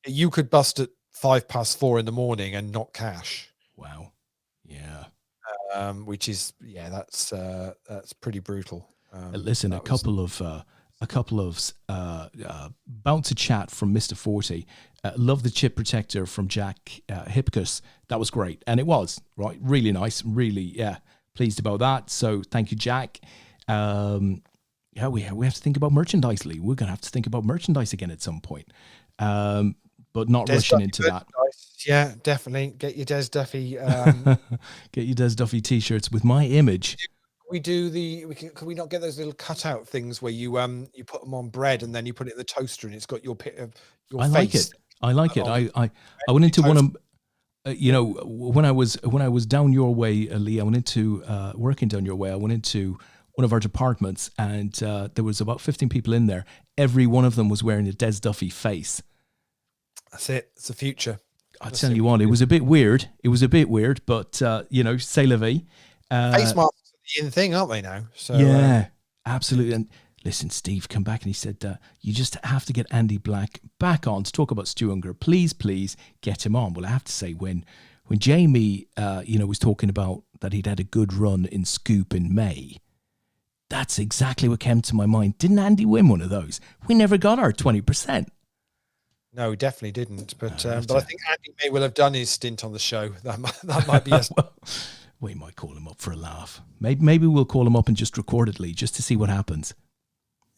you could bust at 4:05 in the morning and not cash. Wow. Yeah. Which is that's pretty brutal. Listen, a couple of bouncer chat from Mr. 40. Love the chip protector from Jack Hipkiss. That was great, and it was right, really nice, really pleased about that. So thank you, Jack. We have to think about merchandise, Lee. We're gonna have to think about merchandise again at some point, but not rushing into that. Yeah, definitely get your Des Duffy. Get your Des Duffy t-shirts with my image. Can we not get those little cutout things where you put them on bread and then you put it in the toaster and it's got your face? I like it. I went into one of when I was down your way, Lee, I went into working down your way. I went into one of our departments, and there was about 15 people in there. Every one of them was wearing a Des Duffy face. That's it. It's the future. I'll tell you what, it was a bit weird. But c'est la vie. Face masks are the in thing, aren't they now? So yeah, absolutely. And listen, Steve come back and he said, you just have to get Andy Black back on to talk about Stu Unger. Please get him on. Well, I have to say, when Jamie, was talking about that he'd had a good run in Scoop in May, that's exactly what came to my mind. Didn't Andy win one of those? We never got our 20%. No, we definitely didn't. But I think Andy may well have done his stint on the show. That might be us. Well, we might call him up for a laugh. Maybe we'll call him up and just record it, Lee, just to see what happens.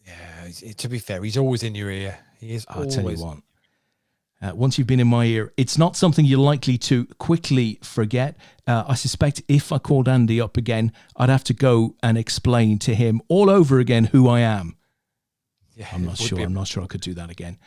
Yeah, to be fair, he's always in your ear. He is I'll always. tell you what. Once you've been in my ear, it's not something you're likely to quickly forget. I suspect if I called Andy up again, I'd have to go and explain to him all over again who I am. Yeah, I'm not sure I could do that again.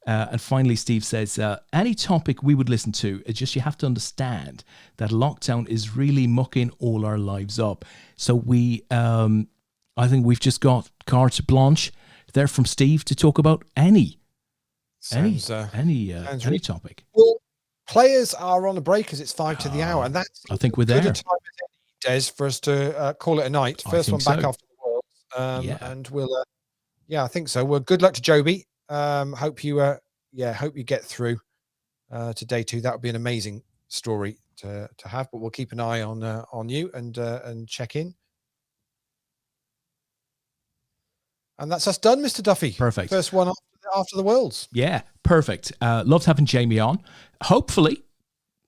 And finally, Steve says, any topic we would listen to, it's just you have to understand that lockdown is really mucking all our lives up. So I think we've just got carte blanche there from Steve to talk about any topic. Well, players are on a break as it's 5 to the hour, and that's I think we're there. Good a time as Des for us to call it a night. First one back after the World, and we'll. I think so. Well, good luck to Joby. Hope you get through to day 2. That would be an amazing story to have. But we'll keep an eye on you and check in. And that's us done, Mr. Duffy. Perfect. First one after the Worlds. Yeah, perfect. Loved having Jamie on. Hopefully,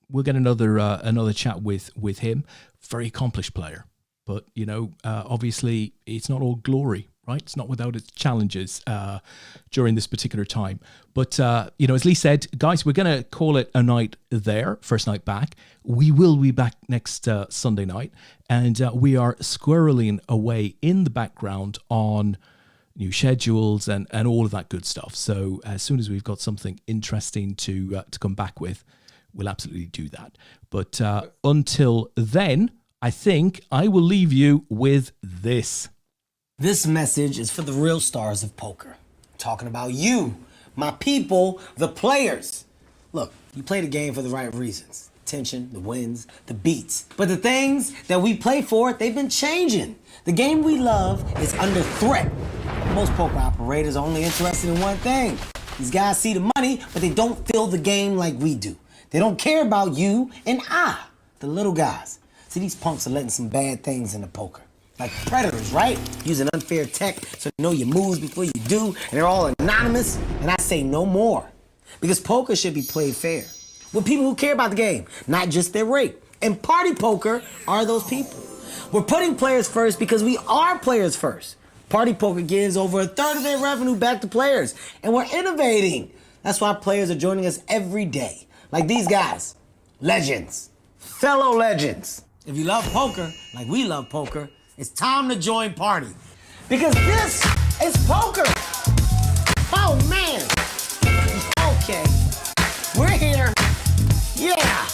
we'll get another chat with him. Very accomplished player, but obviously, it's not all glory, right? It's not without its challenges during this particular time. But as Lee said, guys, we're going to call it a night there. First night back. We will be back next Sunday night, and we are squirreling away in the background on new schedules and all of that good stuff. So as soon as we've got something interesting to come back with, we'll absolutely do that. But until then, I think I will leave you with this. This message is for the real stars of poker. I'm talking about you, my people, the players. Look, you play the game for the right reasons. Tension, the wins, the beats. But the things that we play for, they've been changing. The game we love is under threat. Most poker operators are only interested in one thing. These guys see the money, but they don't feel the game like we do. They don't care about you and the little guys. See, these punks are letting some bad things into poker. Like predators, right? Using unfair tech so you know your moves before you do, and they're all anonymous. And I say no more. Because poker should be played fair. With people who care about the game, not just their rate. And party poker are those people. We're putting players first because we are players first. Party poker gives over 1/3 of their revenue back to players. And we're innovating. That's why players are joining us every day. Like these guys. Legends. Fellow legends. If you love poker, like we love poker, it's time to join Party. Because this is poker. Oh, man. Okay. We're here. Yeah.